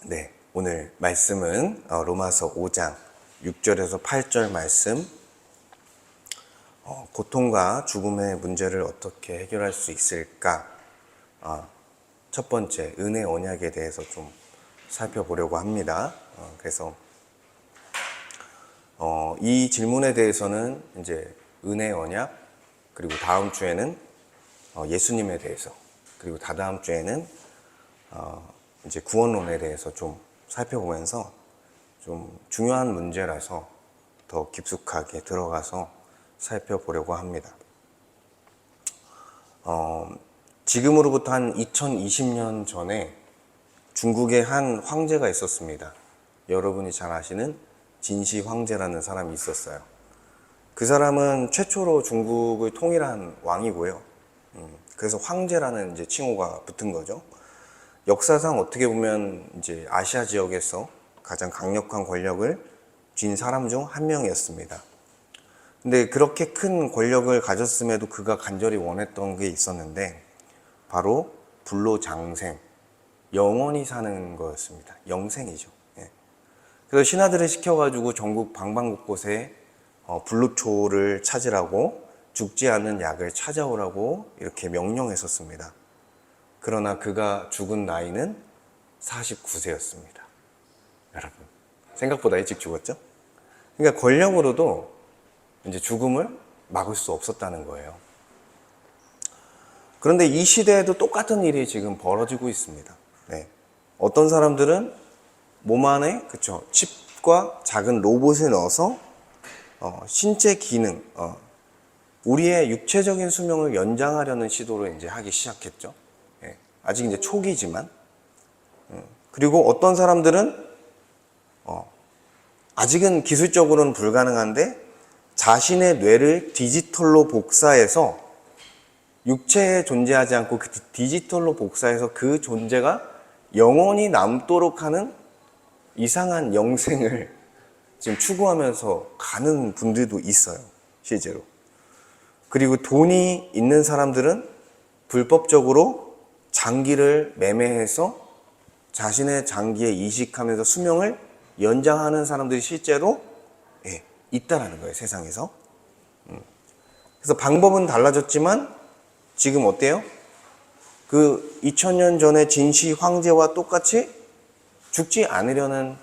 네, 오늘 말씀은 로마서 5장 6절에서 8절 말씀, 고통과 죽음의 문제를 어떻게 해결할 수 있을까? 첫 번째, 은혜 언약에 대해서 좀 살펴보려고 합니다. 그래서 이 질문에 대해서는 이제 은혜 언약, 그리고 다음 주에는 예수님에 대해서, 그리고 다다음 주에는 이제 구원론에 대해서 좀 살펴보면서 좀 중요한 문제라서 더 깊숙하게 들어가서 살펴보려고 합니다. 지금으로부터 한 2020년 전에 중국에 한 황제가 있었습니다. 여러분이 잘 아시는 진시 황제라는 사람이 있었어요. 그 사람은 최초로 중국을 통일한 왕이고요. 그래서 황제라는 이제 칭호가 붙은 거죠. 역사상 어떻게 보면 이제 아시아 지역에서 가장 강력한 권력을 쥔 사람 중 한 명이었습니다. 근데 그렇게 큰 권력을 가졌음에도 그가 간절히 원했던 게 있었는데 바로 불로장생, 영원히 사는 거였습니다. 영생이죠. 그래서 신하들을 시켜가지고 전국 방방곳곳에 불로초를 찾으라고, 죽지 않는 약을 찾아오라고 이렇게 명령했었습니다. 그러나 그가 죽은 나이는 49세였습니다. 여러분, 생각보다 일찍 죽었죠? 그러니까 권력으로도 이제 죽음을 막을 수 없었다는 거예요. 그런데 이 시대에도 똑같은 일이 지금 벌어지고 있습니다. 네. 어떤 사람들은 몸 안에, 그쵸, 칩과 작은 로봇을 넣어서 신체 기능, 우리의 육체적인 수명을 연장하려는 시도를 이제 하기 시작했죠. 아직 이제 초기지만. 그리고 어떤 사람들은 아직은 기술적으로는 불가능한데 자신의 뇌를 디지털로 복사해서, 육체에 존재하지 않고 그 디지털로 복사해서 그 존재가 영원히 남도록 하는 이상한 영생을 지금 추구하면서 가는 분들도 있어요, 실제로. 그리고 돈이 있는 사람들은 불법적으로 장기를 매매해서 자신의 장기에 이식하면서 수명을 연장하는 사람들이 실제로 있다라는 거예요, 세상에서. 그래서 방법은 달라졌지만 지금 어때요? 그 2000년 전에 진시 황제와 똑같이 죽지 않으려는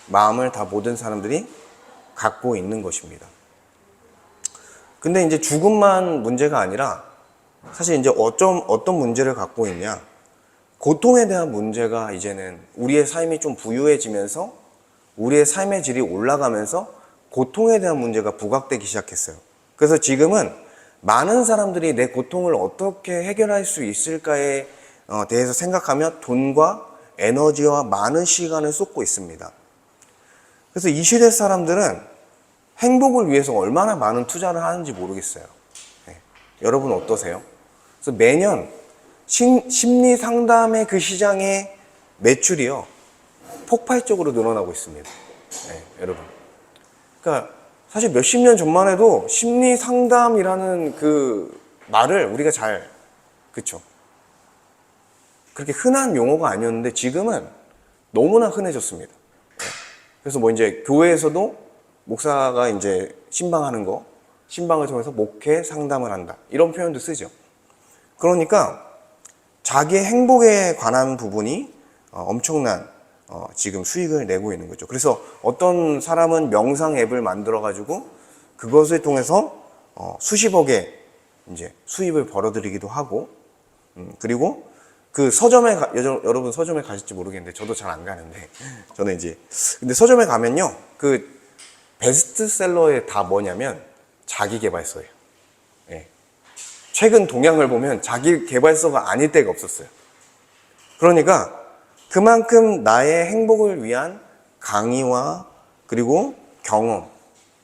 마음을 다 모든 사람들이 갖고 있는 것입니다. 근데 이제 죽음만 문제가 아니라 사실 이제 어떤 문제를 갖고 있냐? 고통에 대한 문제가 이제는 우리의 삶이 좀 부유해지면서 우리의 삶의 질이 올라가면서 고통에 대한 문제가 부각되기 시작했어요. 그래서 지금은 많은 사람들이 내 고통을 어떻게 해결할 수 있을까에 대해서 생각하며 돈과 에너지와 많은 시간을 쏟고 있습니다. 그래서 이 시대 사람들은 행복을 위해서 얼마나 많은 투자를 하는지 모르겠어요. 여러분 어떠세요? 그래서 매년 심리 상담의 그 시장의 매출이요, 폭발적으로 늘어나고 있습니다. 여러분. 그러니까 사실 몇십 년 전만 해도 심리 상담이라는 그 말을 우리가 그쵸? 그렇게 흔한 용어가 아니었는데 지금은 너무나 흔해졌습니다. 그래서 뭐 이제 교회에서도 목사가 이제 신방을 통해서 목회 상담을 한다, 이런 표현도 쓰죠. 그러니까 자기의 행복에 관한 부분이 엄청난 지금 수익을 내고 있는 거죠. 그래서 어떤 사람은 명상 앱을 만들어 가지고 그것을 통해서 수십억의 이제 수입을 벌어들이기도 하고, 그리고 그 서점에 여러분 서점에 가실지 모르겠는데 저도 잘 안 가는데 저는 이제 근데 서점에 가면요, 그 베스트셀러에 다 뭐냐면 자기계발서예요. 최근 동향을 보면 자기계발서가 아닐 때가 없었어요. 그러니까 그만큼 나의 행복을 위한 강의와 그리고 경험,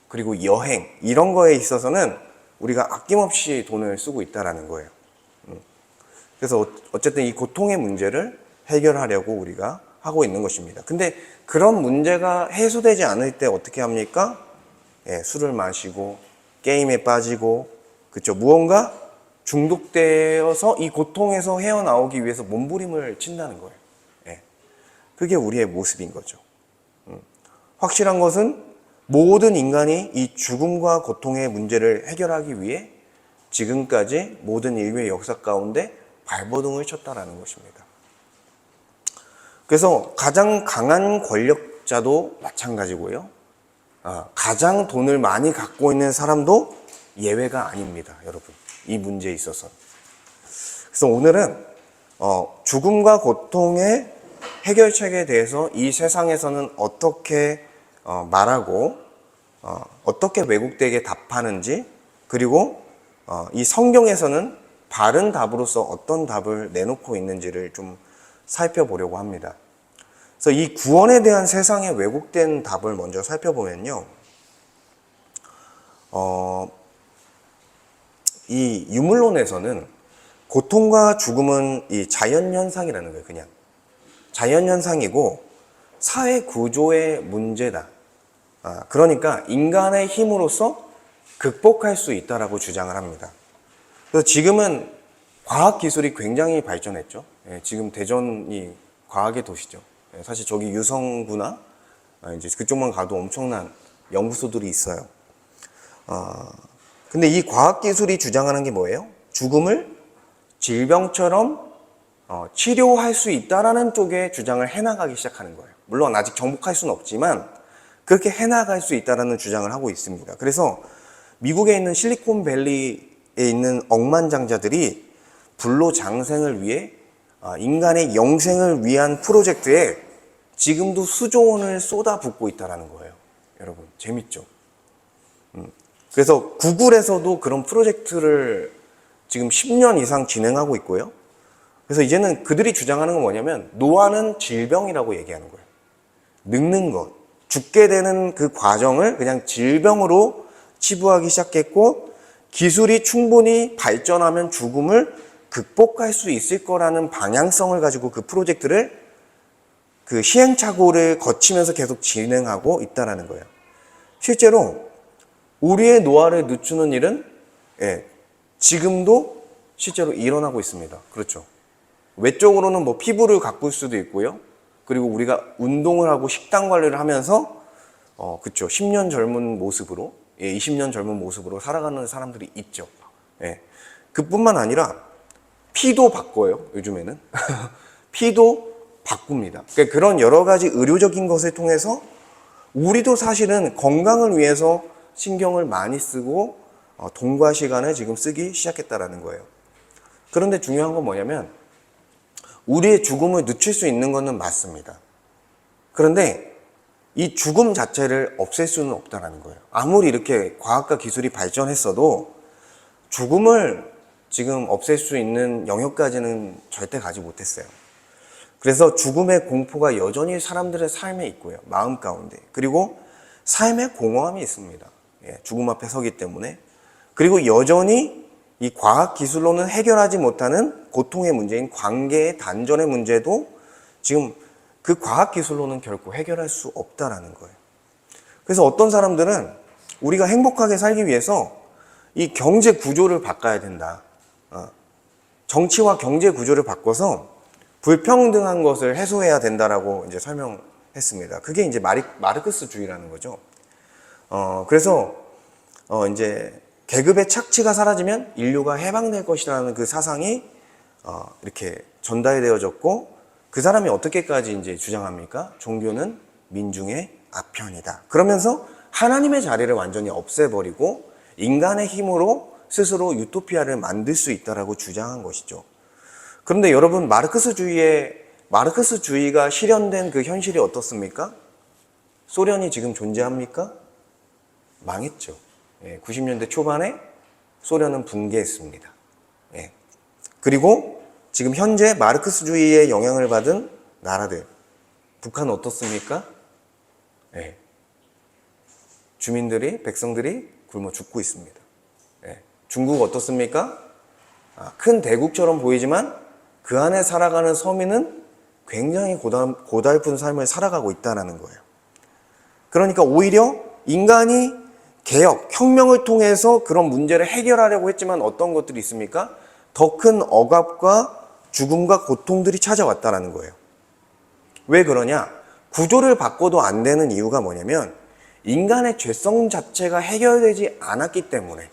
그리고 여행, 이런 거에 있어서는 우리가 아낌없이 돈을 쓰고 있다는 거예요. 그래서 어쨌든 이 고통의 문제를 해결하려고 우리가 하고 있는 것입니다. 근데 그런 문제가 해소되지 않을 때 어떻게 합니까? 술을 마시고 게임에 빠지고, 그쵸? 무언가 중독되어서 이 고통에서 헤어나오기 위해서 몸부림을 친다는 거예요. 그게 우리의 모습인 거죠. 확실한 것은 모든 인간이 이 죽음과 고통의 문제를 해결하기 위해 지금까지 모든 인류의 역사 가운데 발버둥을 쳤다라는 것입니다. 그래서 가장 강한 권력자도 마찬가지고요. 가장 돈을 많이 갖고 있는 사람도 예외가 아닙니다, 여러분. 이 문제에 있어서. 그래서 오늘은 죽음과 고통의 해결책에 대해서 이 세상에서는 어떻게 말하고 어떻게 왜곡되게 답하는지, 그리고 이 성경에서는 바른 답으로서 어떤 답을 내놓고 있는지를 좀 살펴보려고 합니다. 그래서 이 구원에 대한 세상의 왜곡된 답을 먼저 살펴보면요. 이 유물론에서는 고통과 죽음은 이 자연현상이라는 거예요, 그냥. 자연현상이고 사회 구조의 문제다. 그러니까 인간의 힘으로써 극복할 수 있다라고 주장을 합니다. 그래서 지금은 과학기술이 굉장히 발전했죠. 지금 대전이 과학의 도시죠. 사실 저기 유성구나 이제 그쪽만 가도 엄청난 연구소들이 있어요. 근데 이 과학기술이 주장하는 게 뭐예요? 죽음을 질병처럼 치료할 수 있다라는 쪽에 주장을 해나가기 시작하는 거예요. 물론 아직 정복할 수는 없지만 그렇게 해나갈 수 있다라는 주장을 하고 있습니다. 그래서 미국에 있는 실리콘밸리에 있는 억만장자들이 불로장생을 위해 인간의 영생을 위한 프로젝트에 지금도 수조 원을 쏟아붓고 있다는 거예요. 여러분, 재밌죠? 그래서 구글에서도 그런 프로젝트를 지금 10년 이상 진행하고 있고요. 그래서 이제는 그들이 주장하는 건 뭐냐면 노화는 질병이라고 얘기하는 거예요. 늙는 것, 죽게 되는 그 과정을 그냥 질병으로 치부하기 시작했고, 기술이 충분히 발전하면 죽음을 극복할 수 있을 거라는 방향성을 가지고 그 프로젝트를 그 시행착오를 거치면서 계속 진행하고 있다는 거예요. 실제로 우리의 노화를 늦추는 일은 지금도 실제로 일어나고 있습니다. 그렇죠. 외적으로는 뭐 피부를 가꿀 수도 있고요. 그리고 우리가 운동을 하고 식단 관리를 하면서 그렇죠. 10년 젊은 모습으로 20년 젊은 모습으로 살아가는 사람들이 있죠. 그뿐만 아니라 피도 바꿔요. 요즘에는 피도 바꿉니다. 그러니까 그런 여러 가지 의료적인 것을 통해서 우리도 사실은 건강을 위해서 신경을 많이 쓰고 돈과 시간을 지금 쓰기 시작했다라는 거예요. 그런데 중요한 건 뭐냐면 우리의 죽음을 늦출 수 있는 것은 맞습니다. 그런데 이 죽음 자체를 없앨 수는 없다는 거예요. 아무리 이렇게 과학과 기술이 발전했어도 죽음을 지금 없앨 수 있는 영역까지는 절대 가지 못했어요. 그래서 죽음의 공포가 여전히 사람들의 삶에 있고요. 마음 가운데. 그리고 삶의 공허함이 있습니다. 죽음 앞에 서기 때문에. 그리고 여전히 이 과학 기술로는 해결하지 못하는 고통의 문제인 관계의 단절의 문제도 지금 그 과학 기술로는 결코 해결할 수 없다라는 거예요. 그래서 어떤 사람들은 우리가 행복하게 살기 위해서 이 경제 구조를 바꿔야 된다. 정치와 경제 구조를 바꿔서 불평등한 것을 해소해야 된다라고 이제 설명했습니다. 그게 이제 마르크스주의라는 거죠. 그래서 이제 계급의 착취가 사라지면 인류가 해방될 것이라는 그 사상이 이렇게 전달되어졌고, 그 사람이 어떻게까지 이제 주장합니까? 종교는 민중의 아편이다. 그러면서 하나님의 자리를 완전히 없애버리고 인간의 힘으로 스스로 유토피아를 만들 수 있다라고 주장한 것이죠. 그런데 여러분, 마르크스주의가 실현된 그 현실이 어떻습니까? 소련이 지금 존재합니까? 망했죠. 90년대 초반에 소련은 붕괴했습니다. 그리고 지금 현재 마르크스주의의 영향을 받은 나라들, 북한은 어떻습니까? 주민들이, 백성들이 굶어 죽고 있습니다. 중국 어떻습니까? 큰 대국처럼 보이지만 그 안에 살아가는 서민은 굉장히 고달픈 삶을 살아가고 있다는 거예요. 그러니까 오히려 인간이 개혁, 혁명을 통해서 그런 문제를 해결하려고 했지만 어떤 것들이 있습니까? 더 큰 억압과 죽음과 고통들이 찾아왔다는 거예요. 왜 그러냐? 구조를 바꿔도 안 되는 이유가 뭐냐면 인간의 죄성 자체가 해결되지 않았기 때문에,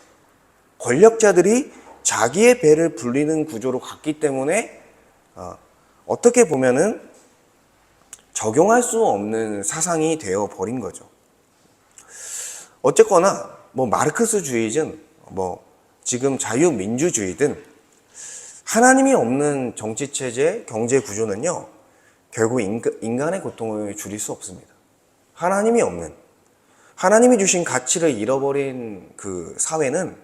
권력자들이 자기의 배를 불리는 구조로 갔기 때문에 어떻게 보면은 적용할 수 없는 사상이 되어 버린 거죠. 어쨌거나 뭐 마르크스주의든 뭐 지금 자유민주주의든 하나님이 없는 정치체제, 경제구조는요 결국 인간의 고통을 줄일 수 없습니다. 하나님이 없는, 하나님이 주신 가치를 잃어버린 그 사회는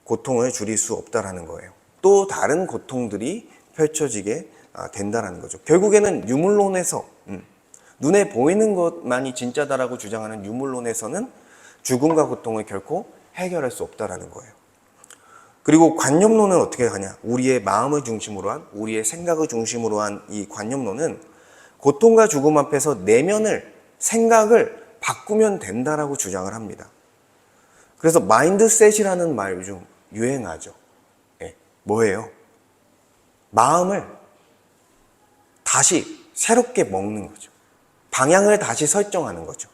고통을 줄일 수 없다라는 거예요. 또 다른 고통들이 펼쳐지게 된다는 거죠. 결국에는 유물론에서 눈에 보이는 것만이 진짜다라고 주장하는 유물론에서는 죽음과 고통을 결코 해결할 수 없다라는 거예요. 그리고 관념론은 어떻게 하냐? 우리의 마음을 중심으로 한, 우리의 생각을 중심으로 한 이 관념론은 고통과 죽음 앞에서 내면을, 생각을 바꾸면 된다라고 주장을 합니다. 그래서 마인드셋이라는 말 요즘 유행하죠. 예, 뭐예요? 마음을 다시 새롭게 먹는 거죠. 방향을 다시 설정하는 거죠.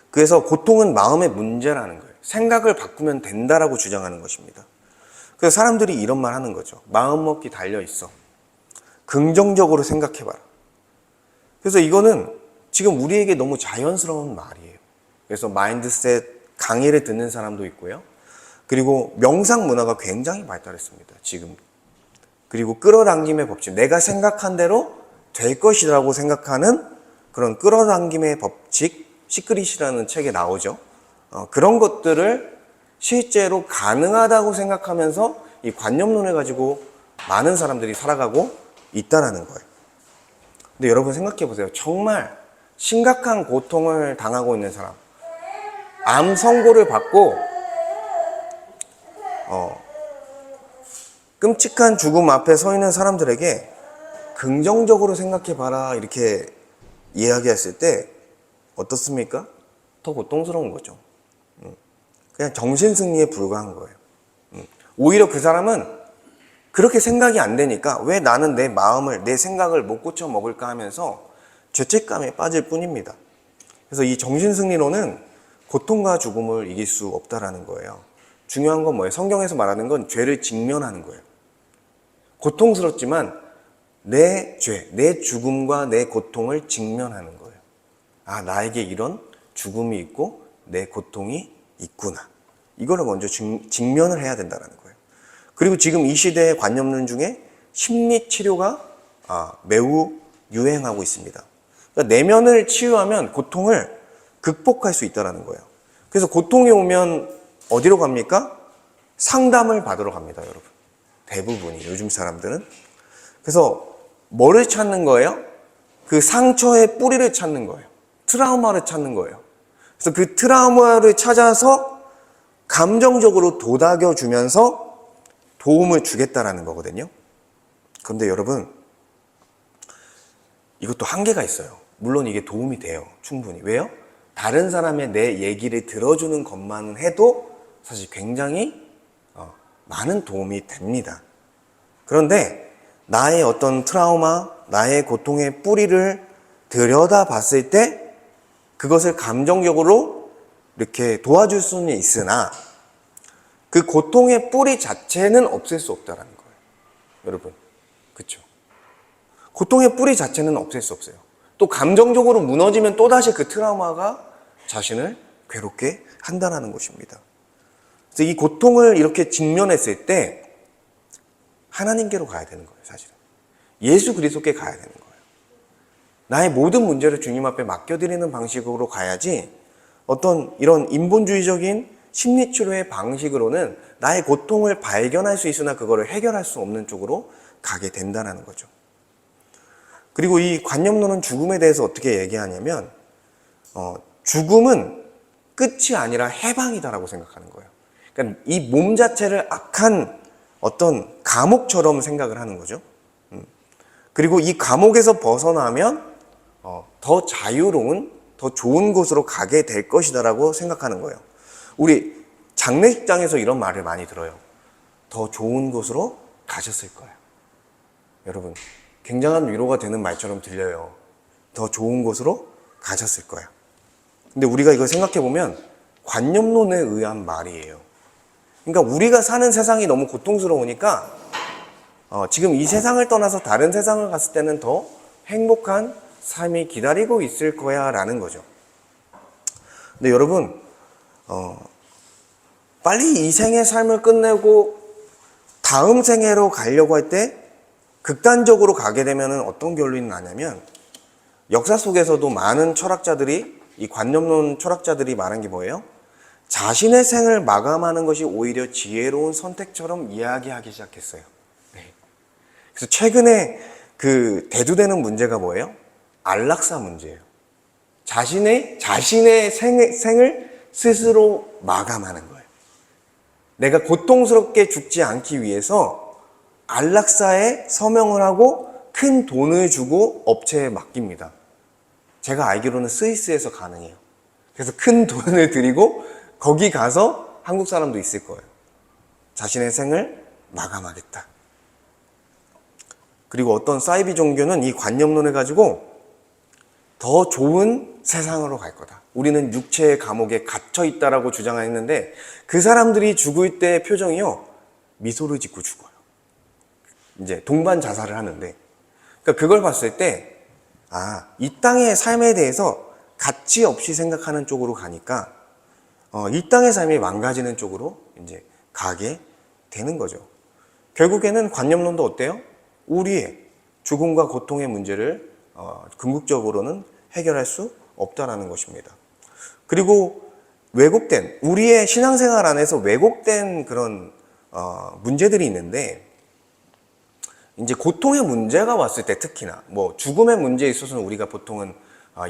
그래서 고통은 마음의 문제라는 거예요. 생각을 바꾸면 된다라고 주장하는 것입니다. 그래서 사람들이 이런 말 하는 거죠. 마음먹기 달려있어. 긍정적으로 생각해봐라. 그래서 이거는 지금 우리에게 너무 자연스러운 말이에요. 그래서 마인드셋 강의를 듣는 사람도 있고요. 그리고 명상 문화가 굉장히 발달했습니다. 지금. 그리고 끌어당김의 법칙. 내가 생각한 대로 될 것이라고 생각하는 그런 끌어당김의 법칙, 시크릿이라는 책에 나오죠. 그런 것들을 실제로 가능하다고 생각하면서 이 관념론을 가지고 많은 사람들이 살아가고 있다는 거예요. 근데 여러분 생각해 보세요. 정말 심각한 고통을 당하고 있는 사람, 암 선고를 받고 끔찍한 죽음 앞에 서 있는 사람들에게 긍정적으로 생각해 봐라 이렇게 이야기했을 때 어떻습니까? 더 고통스러운 거죠. 그냥 정신승리에 불과한 거예요. 오히려 그 사람은 그렇게 생각이 안 되니까 왜 나는 내 마음을, 내 생각을 못 고쳐 먹을까 하면서 죄책감에 빠질 뿐입니다. 그래서 이 정신승리론은 고통과 죽음을 이길 수 없다라는 거예요. 중요한 건 뭐예요? 성경에서 말하는 건 죄를 직면하는 거예요. 고통스럽지만 내 죄, 내 죽음과 내 고통을 직면하는 거예요. 아, 나에게 이런 죽음이 있고 내 고통이 있구나. 이거를 먼저 직면을 해야 된다는 거예요. 그리고 지금 이 시대의 관념론 중에 심리치료가 매우 유행하고 있습니다. 그러니까 내면을 치유하면 고통을 극복할 수 있다는 거예요. 그래서 고통이 오면 어디로 갑니까? 상담을 받으러 갑니다, 여러분. 대부분이, 요즘 사람들은. 그래서 뭐를 찾는 거예요? 그 상처의 뿌리를 찾는 거예요. 트라우마를 찾는 거예요. 그래서 그 트라우마를 찾아서 감정적으로 도닥여 주면서 도움을 주겠다라는 거거든요. 그런데 여러분, 이것도 한계가 있어요. 물론 이게 도움이 돼요. 충분히. 왜요? 다른 사람의 내 얘기를 들어주는 것만 해도 사실 굉장히 많은 도움이 됩니다. 그런데 나의 어떤 트라우마, 나의 고통의 뿌리를 들여다봤을 때 그것을 감정적으로 이렇게 도와줄 수는 있으나 그 고통의 뿌리 자체는 없앨 수 없다는 거예요. 여러분, 그렇죠? 고통의 뿌리 자체는 없앨 수 없어요. 또 감정적으로 무너지면 또다시 그 트라우마가 자신을 괴롭게 한다는 것입니다. 그래서 이 고통을 이렇게 직면했을 때 하나님께로 가야 되는 거예요, 사실은. 예수 그리스도께 가야 되는 거예요. 나의 모든 문제를 주님 앞에 맡겨드리는 방식으로 가야지 어떤 이런 인본주의적인 심리치료의 방식으로는 나의 고통을 발견할 수 있으나 그거를 해결할 수 없는 쪽으로 가게 된다는 거죠. 그리고 이 관념론은 죽음에 대해서 어떻게 얘기하냐면 죽음은 끝이 아니라 해방이다라고 생각하는 거예요. 그러니까 이 몸 자체를 악한 어떤 감옥처럼 생각을 하는 거죠. 그리고 이 감옥에서 벗어나면 더 자유로운, 더 좋은 곳으로 가게 될 것이다라고 생각하는 거예요. 우리 장례식장에서 이런 말을 많이 들어요. 더 좋은 곳으로 가셨을 거예요. 여러분, 굉장한 위로가 되는 말처럼 들려요. 더 좋은 곳으로 가셨을 거야. 근데 우리가 이걸 생각해보면 관념론에 의한 말이에요. 그러니까 우리가 사는 세상이 너무 고통스러우니까 지금 이 세상을 떠나서 다른 세상을 갔을 때는 더 행복한 삶이 기다리고 있을 거야 라는 거죠. 근데 여러분 빨리 이 생의 삶을 끝내고 다음 생애로 가려고 할 때 극단적으로 가게 되면 어떤 결론이 나냐면 역사 속에서도 많은 철학자들이 이 관념론 철학자들이 말한 게 뭐예요? 자신의 생을 마감하는 것이 오히려 지혜로운 선택처럼 이야기하기 시작했어요. 네. 그래서 최근에 그 대두되는 문제가 뭐예요? 안락사 문제예요. 자신의 생을 스스로 마감하는 거예요. 내가 고통스럽게 죽지 않기 위해서 안락사에 서명을 하고 큰 돈을 주고 업체에 맡깁니다. 제가 알기로는 스위스에서 가능해요. 그래서 큰 돈을 들이고 거기 가서 한국 사람도 있을 거예요. 자신의 생을 마감하겠다. 그리고 어떤 사이비 종교는 이 관념론을 가지고 더 좋은 세상으로 갈 거다. 우리는 육체의 감옥에 갇혀 있다라고 주장했는데 그 사람들이 죽을 때 표정이요. 미소를 짓고 죽어요. 이제 동반 자살을 하는데 그러니까 그걸 봤을 때 이 땅의 삶에 대해서 가치 없이 생각하는 쪽으로 가니까 이 땅의 삶이 망가지는 쪽으로 이제 가게 되는 거죠. 결국에는 관념론도 어때요? 우리의 죽음과 고통의 문제를 궁극적으로는 해결할 수 없다라는 것입니다. 그리고 왜곡된 우리의 신앙생활 안에서 왜곡된 그런 문제들이 있는데 이제 고통의 문제가 왔을 때 특히나 뭐 죽음의 문제에 있어서는 우리가 보통은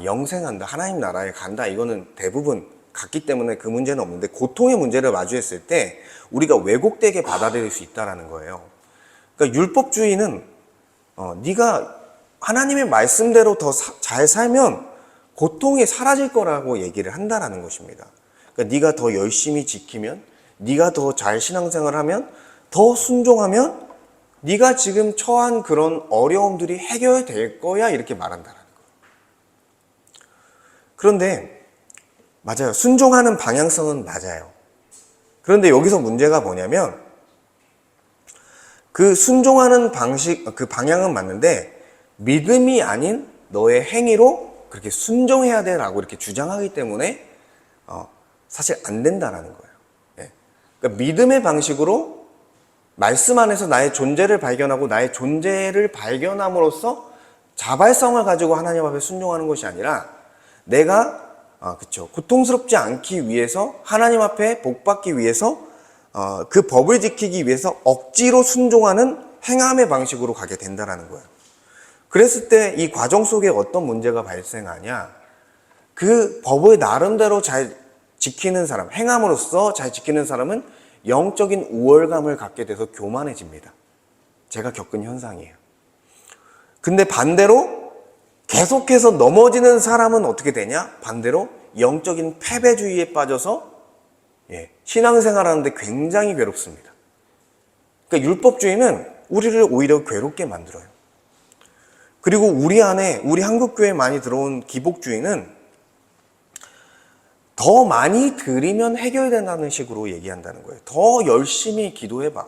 영생한다, 하나님 나라에 간다 이거는 대부분 같기 때문에 그 문제는 없는데 고통의 문제를 마주했을 때 우리가 왜곡되게 받아들일 수 있다라는 거예요. 그러니까 율법주의는 네가 하나님의 말씀대로 더 잘 살면 고통이 사라질 거라고 얘기를 한다라는 것입니다. 그러니까 네가 더 열심히 지키면, 네가 더 잘 신앙생활을 하면, 더 순종하면 네가 지금 처한 그런 어려움들이 해결될 거야 이렇게 말한다라는 거예요. 그런데 맞아요. 순종하는 방향성은 맞아요. 그런데 여기서 문제가 뭐냐면 그 순종하는 그 방향은 맞는데 믿음이 아닌 너의 행위로 그렇게 순종해야 돼라고 이렇게 주장하기 때문에 사실 안 된다라는 거예요. 예. 그러니까 믿음의 방식으로 말씀 안에서 나의 존재를 발견하고 나의 존재를 발견함으로써 자발성을 가지고 하나님 앞에 순종하는 것이 아니라 내가 고통스럽지 않기 위해서 하나님 앞에 복 받기 위해서 그 법을 지키기 위해서 억지로 순종하는 행함의 방식으로 가게 된다라는 거예요. 그랬을 때 이 과정 속에 어떤 문제가 발생하냐? 그 법을 나름대로 잘 지키는 사람, 행함으로써 잘 지키는 사람은 영적인 우월감을 갖게 돼서 교만해집니다. 제가 겪은 현상이에요. 근데 반대로 계속해서 넘어지는 사람은 어떻게 되냐? 반대로 영적인 패배주의에 빠져서 신앙생활하는데 굉장히 괴롭습니다. 그러니까 율법주의는 우리를 오히려 괴롭게 만들어요. 그리고 우리 안에 우리 한국교회에 많이 들어온 기복주의는 더 많이 드리면 해결된다는 식으로 얘기한다는 거예요. 더 열심히 기도해봐.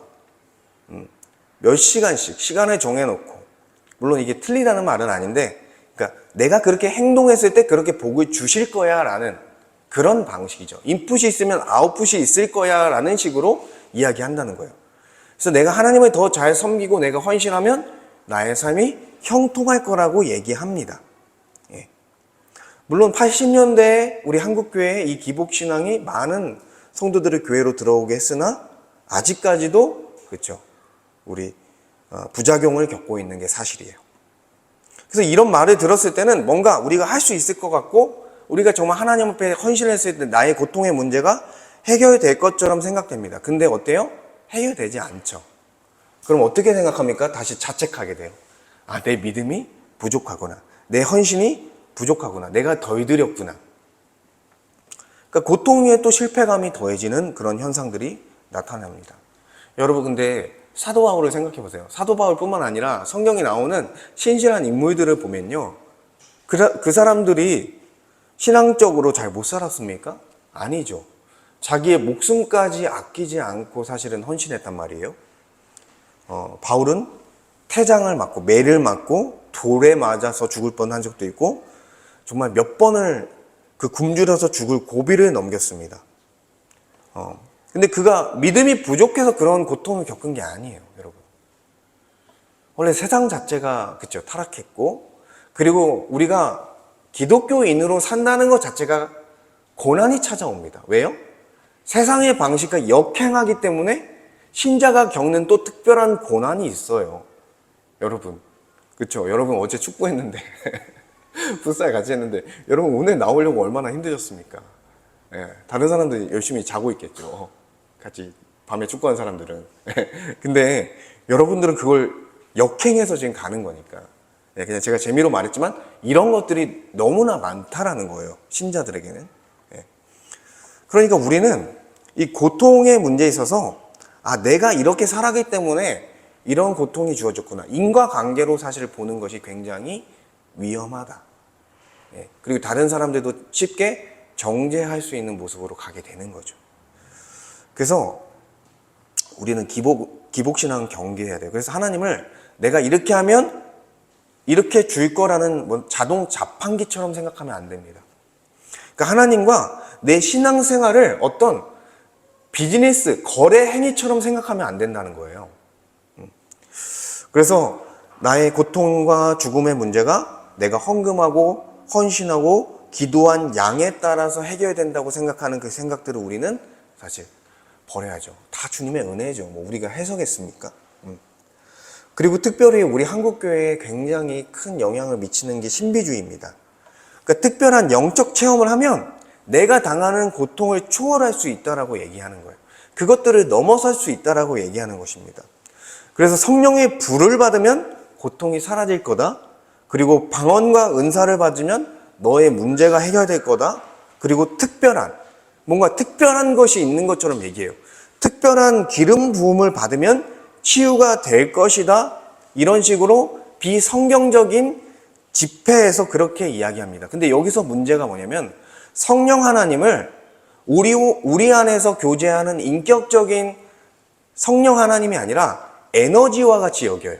몇 시간씩 시간을 정해놓고 물론 이게 틀리다는 말은 아닌데 그러니까 내가 그렇게 행동했을 때 그렇게 복을 주실 거야 라는 그런 방식이죠. 인풋이 있으면 아웃풋이 있을 거야 라는 식으로 이야기한다는 거예요. 그래서 내가 하나님을 더 잘 섬기고 내가 헌신하면 나의 삶이 형통할 거라고 얘기합니다. 물론 80년대에 우리 한국교회에 이 기복신앙이 많은 성도들을 교회로 들어오게 했으나 아직까지도 그렇죠. 우리 부작용을 겪고 있는 게 사실이에요. 그래서 이런 말을 들었을 때는 뭔가 우리가 할 수 있을 것 같고 우리가 정말 하나님 앞에 헌신했을 때 나의 고통의 문제가 해결될 것처럼 생각됩니다. 근데 어때요? 해결되지 않죠. 그럼 어떻게 생각합니까? 다시 자책하게 돼요. 내 믿음이 부족하구나. 내 헌신이 부족하구나. 내가 덜 드렸구나. 그러니까 고통 위에 또 실패감이 더해지는 그런 현상들이 나타납니다. 여러분 근데 사도 바울을 생각해 보세요. 사도 바울뿐만 아니라 성경에 나오는 신실한 인물들을 보면요. 그 사람들이 신앙적으로 잘 못 살았습니까? 아니죠. 자기의 목숨까지 아끼지 않고 사실은 헌신했단 말이에요. 바울은 태장을 맞고 매를 맞고 돌에 맞아서 죽을 뻔한 적도 있고 정말 몇 번을 그 굶주려서 죽을 고비를 넘겼습니다. 근데 그가 믿음이 부족해서 그런 고통을 겪은 게 아니에요, 여러분. 원래 세상 자체가 그쵸 타락했고, 그리고 우리가 기독교인으로 산다는 것 자체가 고난이 찾아옵니다. 왜요? 세상의 방식과 역행하기 때문에 신자가 겪는 또 특별한 고난이 있어요. 여러분, 그쵸? 여러분 어제 축구했는데 풋살 같이 했는데 여러분 오늘 나오려고 얼마나 힘드셨습니까? 예, 다른 사람들이 열심히 자고 있겠죠. 같이 밤에 축구한 사람들은. 근데 여러분들은 그걸 역행해서 지금 가는 거니까. 예, 그냥 제가 재미로 말했지만 이런 것들이 너무나 많다라는 거예요. 신자들에게는. 예. 그러니까 우리는 이 고통의 문제에 있어서 내가 이렇게 살아가기 때문에 이런 고통이 주어졌구나. 인과관계로 사실 보는 것이 굉장히 위험하다. 예. 그리고 다른 사람들도 쉽게 정죄할 수 있는 모습으로 가게 되는 거죠. 그래서 우리는 기복신앙 경계해야 돼요. 그래서 하나님을 내가 이렇게 하면 이렇게 줄 거라는 자동 자판기처럼 생각하면 안 됩니다. 그러니까 하나님과 내 신앙생활을 어떤 비즈니스, 거래 행위처럼 생각하면 안 된다는 거예요. 그래서 나의 고통과 죽음의 문제가 내가 헌금하고 헌신하고 기도한 양에 따라서 해결된다고 생각하는 그 생각들을 우리는 사실 버려야죠. 다 주님의 은혜죠. 뭐 우리가 해석했습니까? 그리고 특별히 우리 한국교회에 굉장히 큰 영향을 미치는 게 신비주의입니다. 그러니까 특별한 영적 체험을 하면 내가 당하는 고통을 초월할 수 있다라고 얘기하는 거예요. 그것들을 넘어설 수 있다라고 얘기하는 것입니다. 그래서 성령의 불을 받으면 고통이 사라질 거다. 그리고 방언과 은사를 받으면 너의 문제가 해결될 거다. 그리고 뭔가 특별한 것이 있는 것처럼 얘기해요. 특별한 기름 부음을 받으면 치유가 될 것이다. 이런 식으로 비성경적인 집회에서 그렇게 이야기합니다. 근데 여기서 문제가 뭐냐면 성령 하나님을 우리 안에서 교제하는 인격적인 성령 하나님이 아니라 에너지와 같이 여겨요.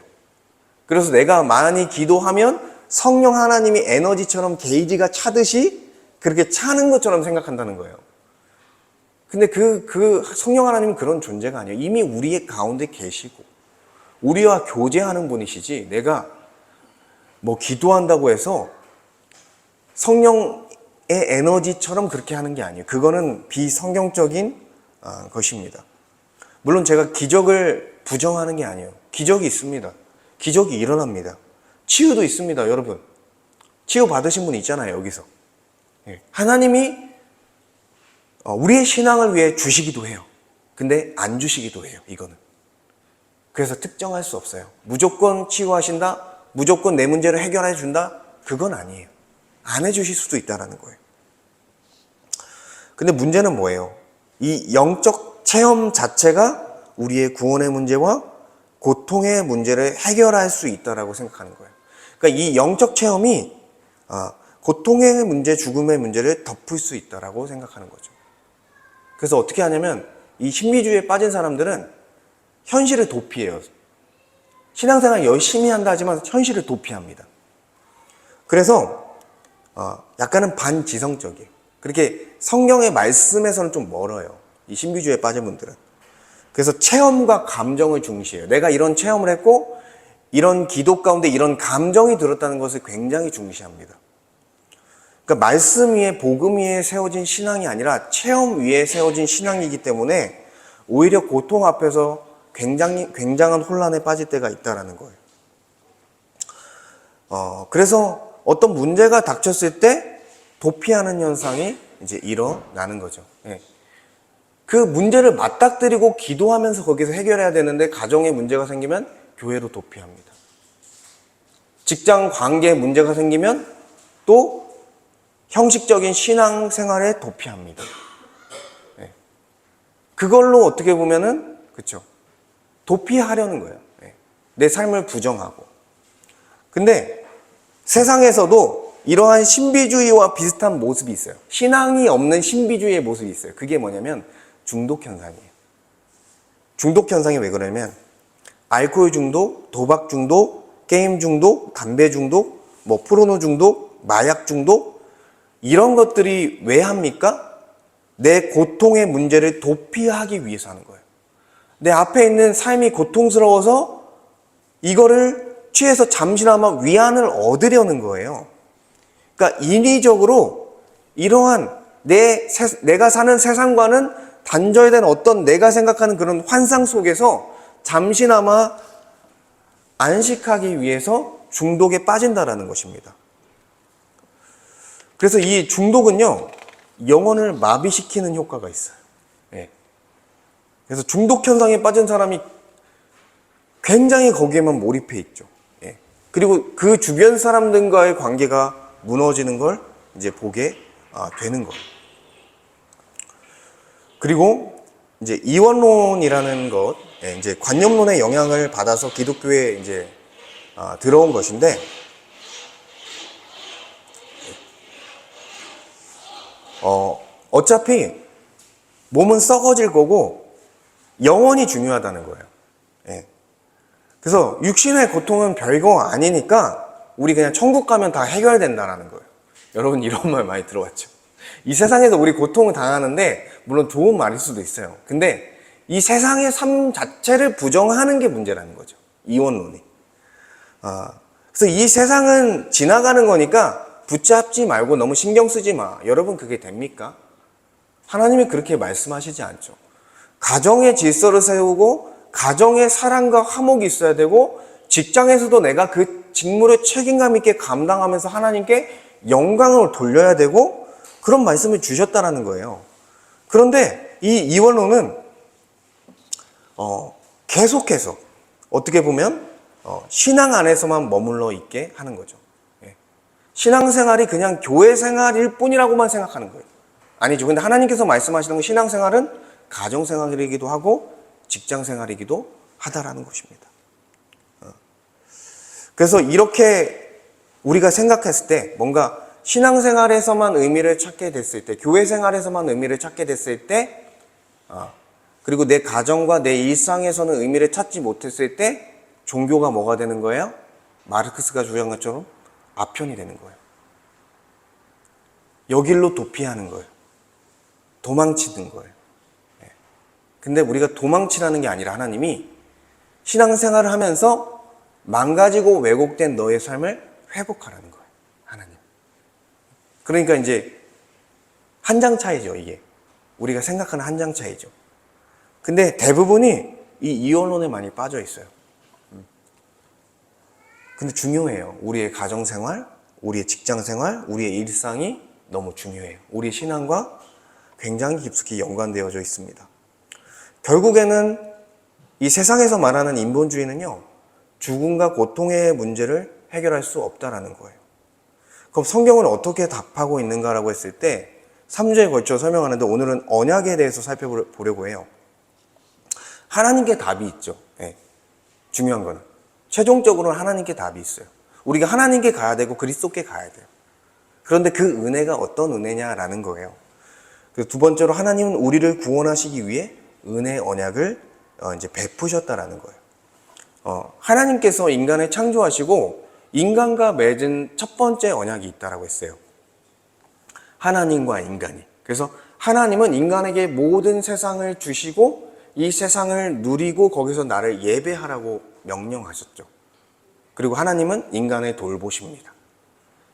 그래서 내가 많이 기도하면 성령 하나님이 에너지처럼 게이지가 차듯이 그렇게 차는 것처럼 생각한다는 거예요. 근데 그 성령 하나님은 그런 존재가 아니에요. 이미 우리의 가운데 계시고 우리와 교제하는 분이시지 내가 뭐 기도한다고 해서 성령의 에너지처럼 그렇게 하는 게 아니에요. 그거는 비성경적인 것입니다. 물론 제가 기적을 부정하는 게 아니에요. 기적이 있습니다. 기적이 일어납니다. 치유도 있습니다, 여러분. 치유 받으신 분 있잖아요, 여기서. 하나님이 우리의 신앙을 위해 주시기도 해요. 근데 안 주시기도 해요, 이거는. 그래서 특정할 수 없어요. 무조건 치유하신다, 무조건 내 문제를 해결해 준다, 그건 아니에요. 안 해주실 수도 있다는 거예요. 근데 문제는 뭐예요? 이 영적 체험 자체가 우리의 구원의 문제와 고통의 문제를 해결할 수 있다고 생각하는 거예요. 그러니까 이 영적 체험이 고통의 문제, 죽음의 문제를 덮을 수 있다고 생각하는 거죠. 그래서 어떻게 하냐면 이 신비주의에 빠진 사람들은 현실을 도피해요. 신앙생활 열심히 한다 하지만 현실을 도피합니다. 그래서 약간은 반지성적이에요. 그렇게 성경의 말씀에서는 좀 멀어요. 이 신비주의에 빠진 분들은. 그래서 체험과 감정을 중시해요. 내가 이런 체험을 했고 이런 기도 가운데 이런 감정이 들었다는 것을 굉장히 중시합니다. 그러니까 말씀 위에 복음 위에 세워진 신앙이 아니라 체험 위에 세워진 신앙이기 때문에 오히려 고통 앞에서 굉장한 혼란에 빠질 때가 있다는 거예요. 그래서 어떤 문제가 닥쳤을 때 도피하는 현상이 이제 일어나는 거죠. 예. 그 문제를 맞닥뜨리고 기도하면서 거기서 해결해야 되는데 가정에 문제가 생기면 교회로 도피합니다. 직장 관계에 문제가 생기면 또 형식적인 신앙생활에 도피합니다. 네. 그걸로 어떻게 보면은 그렇죠. 도피하려는 거예요. 내 삶을 부정하고. 근데 세상에서도 이러한 신비주의와 비슷한 모습이 있어요. 신앙이 없는 신비주의의 모습이 있어요. 그게 뭐냐면 중독 현상이에요. 중독 현상이 왜 그러냐면 알코올 중독, 도박 중독, 게임 중독, 담배 중독, 뭐 포르노 중독, 마약 중독, 이런 것들이 왜 합니까? 내 고통의 문제를 도피하기 위해서 하는 거예요. 내 앞에 있는 삶이 고통스러워서 이거를 취해서 잠시나마 위안을 얻으려는 거예요. 그러니까 인위적으로 이러한 내가 사는 세상과는 단절된 어떤 내가 생각하는 그런 환상 속에서 잠시나마 안식하기 위해서 중독에 빠진다라는 것입니다. 그래서 이 중독은요, 영혼을 마비시키는 효과가 있어요. 예. 그래서 중독 현상에 빠진 사람이 굉장히 거기에만 몰입해 있죠. 예. 그리고 그 주변 사람들과의 관계가 무너지는 걸 이제 보게 되는 거예요. 그리고 이제 이원론이라는 것, 이제 관념론의 영향을 받아서 기독교에 이제 들어온 것인데, 어차피 몸은 썩어질 거고 영혼이 중요하다는 거예요. 예. 그래서 육신의 고통은 별거 아니니까 우리 그냥 천국 가면 다 해결된다라는 거예요. 여러분 이런 말 많이 들어봤죠? 이 세상에서 우리 고통을 당하는데 물론 좋은 말일 수도 있어요. 근데 이 세상의 삶 자체를 부정하는 게 문제라는 거죠. 이원론이. 그래서 이 세상은 지나가는 거니까 붙잡지 말고 너무 신경 쓰지 마. 여러분 그게 됩니까? 하나님이 그렇게 말씀하시지 않죠. 가정의 질서를 세우고 가정의 사랑과 화목이 있어야 되고 직장에서도 내가 그 직무를 책임감 있게 감당하면서 하나님께 영광을 돌려야 되고 그런 말씀을 주셨다라는 거예요. 그런데 이 이원론은 계속해서 어떻게 보면 신앙 안에서만 머물러 있게 하는 거죠. 신앙생활이 그냥 교회 생활일 뿐이라고만 생각하는 거예요. 아니죠. 근데 하나님께서 말씀하시는 건 신앙생활은 가정생활이기도 하고 직장생활이기도 하다라는 것입니다. 그래서 이렇게 우리가 생각했을 때 뭔가 신앙생활에서만 의미를 찾게 됐을 때, 교회 생활에서만 의미를 찾게 됐을 때, 그리고 내 가정과 내 일상에서는 의미를 찾지 못했을 때 종교가 뭐가 되는 거예요? 마르크스가 주장한 것처럼 아편이 되는 거예요. 여길로 도피하는 거예요. 도망치는 거예요. 근데 우리가 도망치라는 게 아니라 하나님이 신앙생활을 하면서 망가지고 왜곡된 너의 삶을 회복하라는 거예요. 하나님. 그러니까 이제 한 장 차이죠, 이게. 우리가 생각하는 한 장 차이죠. 근데 대부분이 이 이원론에 많이 빠져 있어요. 근데 중요해요. 우리의 가정생활, 우리의 직장생활, 우리의 일상이 너무 중요해요. 우리의 신앙과 굉장히 깊숙이 연관되어져 있습니다. 결국에는 이 세상에서 말하는 인본주의는요, 죽음과 고통의 문제를 해결할 수 없다라는 거예요. 그럼 성경은 어떻게 답하고 있는가라고 했을 때 3주에 걸쳐 설명하는데 오늘은 언약에 대해서 살펴보려고 해요. 하나님께 답이 있죠. 네. 중요한 거는 최종적으로는 하나님께 답이 있어요. 우리가 하나님께 가야 되고 그리스도께 가야 돼요. 그런데 그 은혜가 어떤 은혜냐라는 거예요. 두 번째로 하나님은 우리를 구원하시기 위해 은혜 언약을 이제 베푸셨다라는 거예요. 하나님께서 인간을 창조하시고 인간과 맺은 첫 번째 언약이 있다라고 했어요. 하나님과 인간이. 그래서 하나님은 인간에게 모든 세상을 주시고 이 세상을 누리고 거기서 나를 예배하라고 명령하셨죠. 그리고 하나님은 인간을 돌보십니다.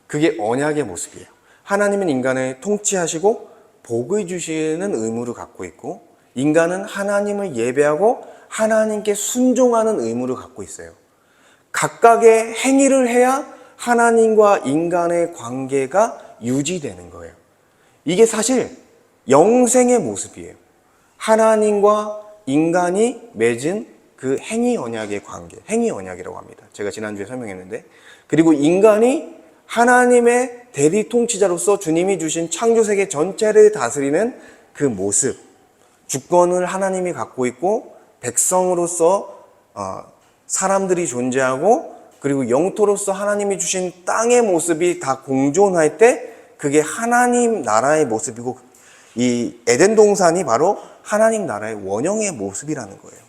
그게 언약의 모습이에요. 하나님은 인간을 통치하시고 복을 주시는 의무를 갖고 있고 인간은 하나님을 예배하고 하나님께 순종하는 의무를 갖고 있어요. 각각의 행위를 해야 하나님과 인간의 관계가 유지되는 거예요. 이게 사실 영생의 모습이에요. 하나님과 인간이 맺은 그 행위 언약의 관계, 행위 언약이라고 합니다. 제가 지난주에 설명했는데, 그리고 인간이 하나님의 대리 통치자로서 주님이 주신 창조세계 전체를 다스리는 그 모습, 주권을 하나님이 갖고 있고 백성으로서 사람들이 존재하고 그리고 영토로서 하나님이 주신 땅의 모습이 다 공존할 때 그게 하나님 나라의 모습이고 이 에덴 동산이 바로 하나님 나라의 원형의 모습이라는 거예요.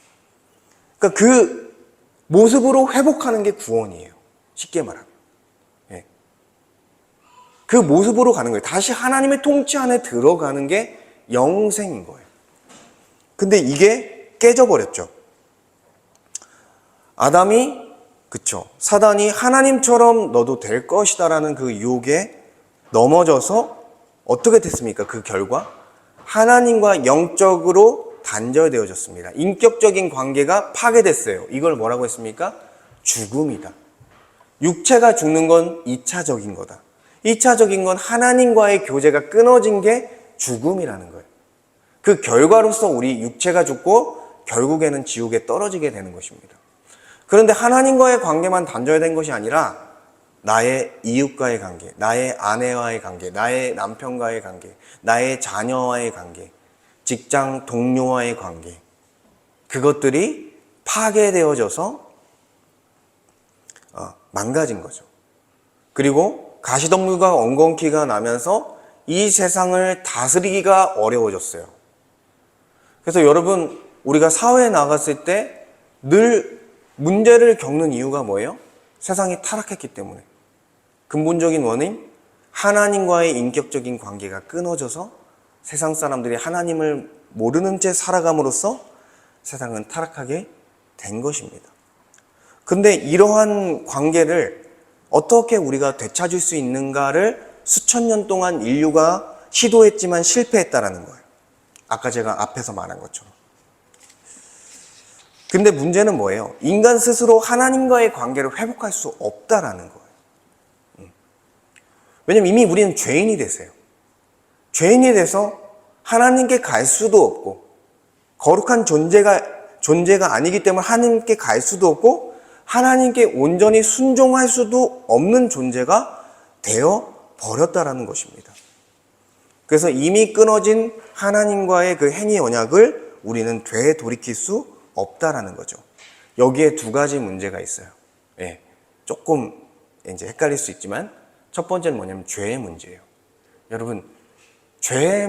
그러니까 그 모습으로 회복하는 게 구원이에요. 쉽게 말하면. 예. 그 모습으로 가는 거예요. 다시 하나님의 통치 안에 들어가는 게 영생인 거예요. 근데 이게 깨져버렸죠. 아담이 사단이 하나님처럼 너도 될 것이다라는 그 유혹에 넘어져서 어떻게 됐습니까? 그 결과 하나님과 영적으로 단절되어졌습니다. 인격적인 관계가 파괴됐어요. 이걸 뭐라고 했습니까? 죽음이다. 육체가 죽는 건 2차적인 거다. 2차적인 건 하나님과의 교제가 끊어진 게 죽음이라는 거예요. 그 결과로서 우리 육체가 죽고 결국에는 지옥에 떨어지게 되는 것입니다. 그런데 하나님과의 관계만 단절된 것이 아니라 나의 이웃과의 관계, 나의 아내와의 관계, 나의 남편과의 관계, 나의 자녀와의 관계, 직장 동료와의 관계, 그것들이 파괴되어져서 망가진 거죠. 그리고 가시덤불과 엉겅퀴가 나면서 이 세상을 다스리기가 어려워졌어요. 그래서 여러분, 우리가 사회에 나갔을 때 늘 문제를 겪는 이유가 뭐예요? 세상이 타락했기 때문에. 근본적인 원인, 하나님과의 인격적인 관계가 끊어져서 세상 사람들이 하나님을 모르는 채 살아감으로써 세상은 타락하게 된 것입니다. 근데 이러한 관계를 어떻게 우리가 되찾을 수 있는가를 수천 년 동안 인류가 시도했지만 실패했다라는 거예요. 아까 제가 앞에서 말한 것처럼. 근데 문제는 뭐예요? 인간 스스로 하나님과의 관계를 회복할 수 없다라는 거예요. 왜냐면 이미 우리는 죄인이 됐어요. 죄인이 돼서 하나님께 갈 수도 없고 거룩한 존재가 아니기 때문에 하나님께 갈 수도 없고 하나님께 온전히 순종할 수도 없는 존재가 되어 버렸다라는 것입니다. 그래서 이미 끊어진 하나님과의 그 행위 언약을 우리는 되돌이킬 수 없다라는 거죠. 여기에 두 가지 문제가 있어요. 예, 조금 이제 헷갈릴 수 있지만 첫 번째는 뭐냐면 죄의 문제예요. 여러분, 죄의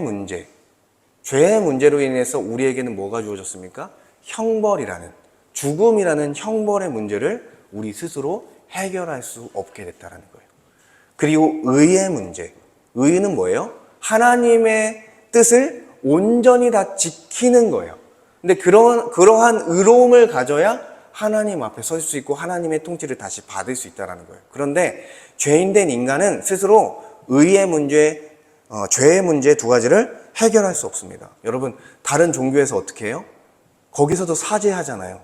문제로 인해서 우리에게는 뭐가 주어졌습니까? 형벌이라는, 죽음이라는 형벌의 문제를 우리 스스로 해결할 수 없게 됐다는 거예요. 그리고 의의 문제. 의는 뭐예요? 하나님의 뜻을 온전히 다 지키는 거예요. 근데 그러한 의로움을 가져야 하나님 앞에 설 수 있고 하나님의 통치를 다시 받을 수 있다는 거예요. 그런데 죄인된 인간은 스스로 의의 문제, 죄의 문제 두 가지를 해결할 수 없습니다. 여러분, 다른 종교에서 어떻게 해요? 거기서도 사죄하잖아요.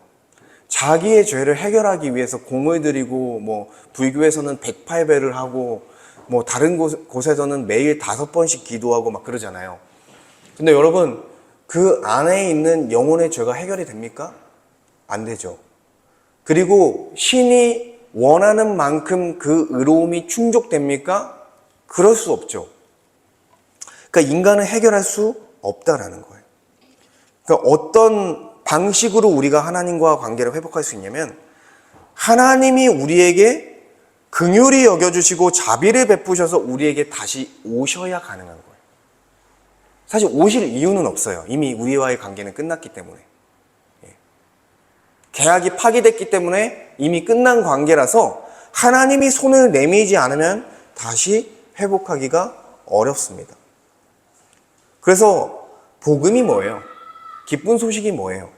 자기의 죄를 해결하기 위해서 공을 들이고, 불교에서는 108배를 하고, 다른 곳에서는 매일 5번씩 기도하고 막 그러잖아요. 근데 여러분, 그 안에 있는 영혼의 죄가 해결이 됩니까? 안 되죠. 그리고 신이 원하는 만큼 그 의로움이 충족됩니까? 그럴 수 없죠. 그러니까 인간은 해결할 수 없다라는 거예요. 그러니까 어떤 방식으로 우리가 하나님과 관계를 회복할 수 있냐면 하나님이 우리에게 긍휼히 여겨주시고 자비를 베푸셔서 우리에게 다시 오셔야 가능한 거예요. 사실 오실 이유는 없어요. 이미 우리와의 관계는 끝났기 때문에. 계약이 파기됐기 때문에 이미 끝난 관계라서 하나님이 손을 내밀지 않으면 다시 회복하기가 어렵습니다. 그래서 복음이 뭐예요? 기쁜 소식이 뭐예요?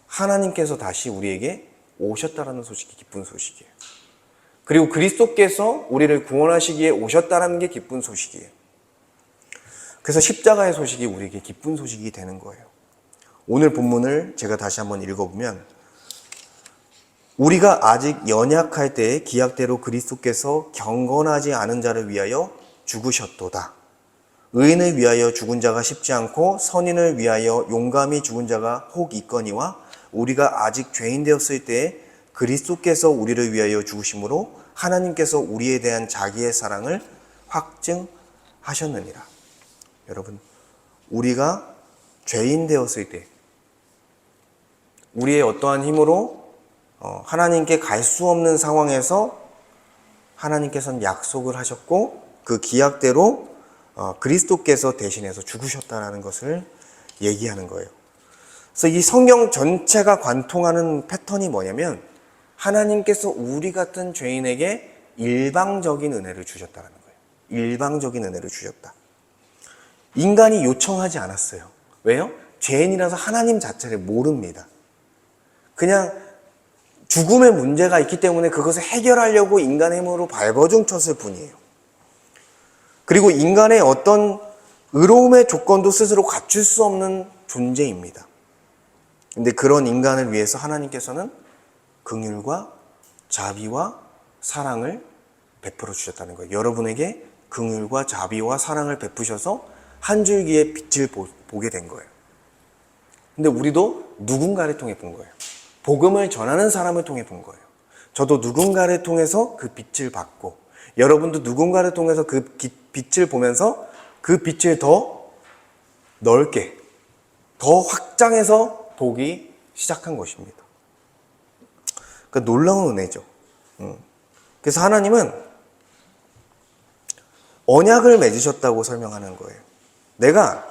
하나님께서 다시 우리에게 오셨다라는 소식이 기쁜 소식이에요. 그리고 그리스도께서 우리를 구원하시기에 오셨다라는 게 기쁜 소식이에요. 그래서 십자가의 소식이 우리에게 기쁜 소식이 되는 거예요. 오늘 본문을 제가 다시 한번 읽어보면 우리가 아직 연약할 때에 기약대로 그리스도께서 경건하지 않은 자를 위하여 죽으셨도다. 의인을 위하여 죽은 자가 쉽지 않고 선인을 위하여 용감히 죽은 자가 혹 있거니와 우리가 아직 죄인 되었을 때에 그리스도께서 우리를 위하여 죽으심으로 하나님께서 우리에 대한 자기의 사랑을 확증하셨느니라. 여러분, 우리가 죄인 되었을 때 우리의 어떠한 힘으로 하나님께 갈 수 없는 상황에서 하나님께서는 약속을 하셨고 그 기약대로 그리스도께서 대신해서 죽으셨다는 것을 얘기하는 거예요. 그래서 이 성경 전체가 관통하는 패턴이 뭐냐면 하나님께서 우리 같은 죄인에게 일방적인 은혜를 주셨다는 거예요. 일방적인 은혜를 주셨다. 인간이 요청하지 않았어요. 왜요? 죄인이라서 하나님 자체를 모릅니다. 그냥 죽음의 문제가 있기 때문에 그것을 해결하려고 인간의 힘으로 발버둥 쳤을 뿐이에요. 그리고 인간의 어떤 의로움의 조건도 스스로 갖출 수 없는 존재입니다. 근데 그런 인간을 위해서 하나님께서는 긍휼과 자비와 사랑을 베풀어 주셨다는 거예요. 여러분에게 긍휼과 자비와 사랑을 베푸셔서 한 줄기의 빛을 보게 된 거예요. 근데 우리도 누군가를 통해 본 거예요. 복음을 전하는 사람을 통해 본 거예요. 저도 누군가를 통해서 그 빛을 받고 여러분도 누군가를 통해서 그 빛을 보면서 그 빛을 더 넓게, 더 확장해서 보기 시작한 것입니다. 그러니까 놀라운 은혜죠. 그래서 하나님은 언약을 맺으셨다고 설명하는 거예요. 내가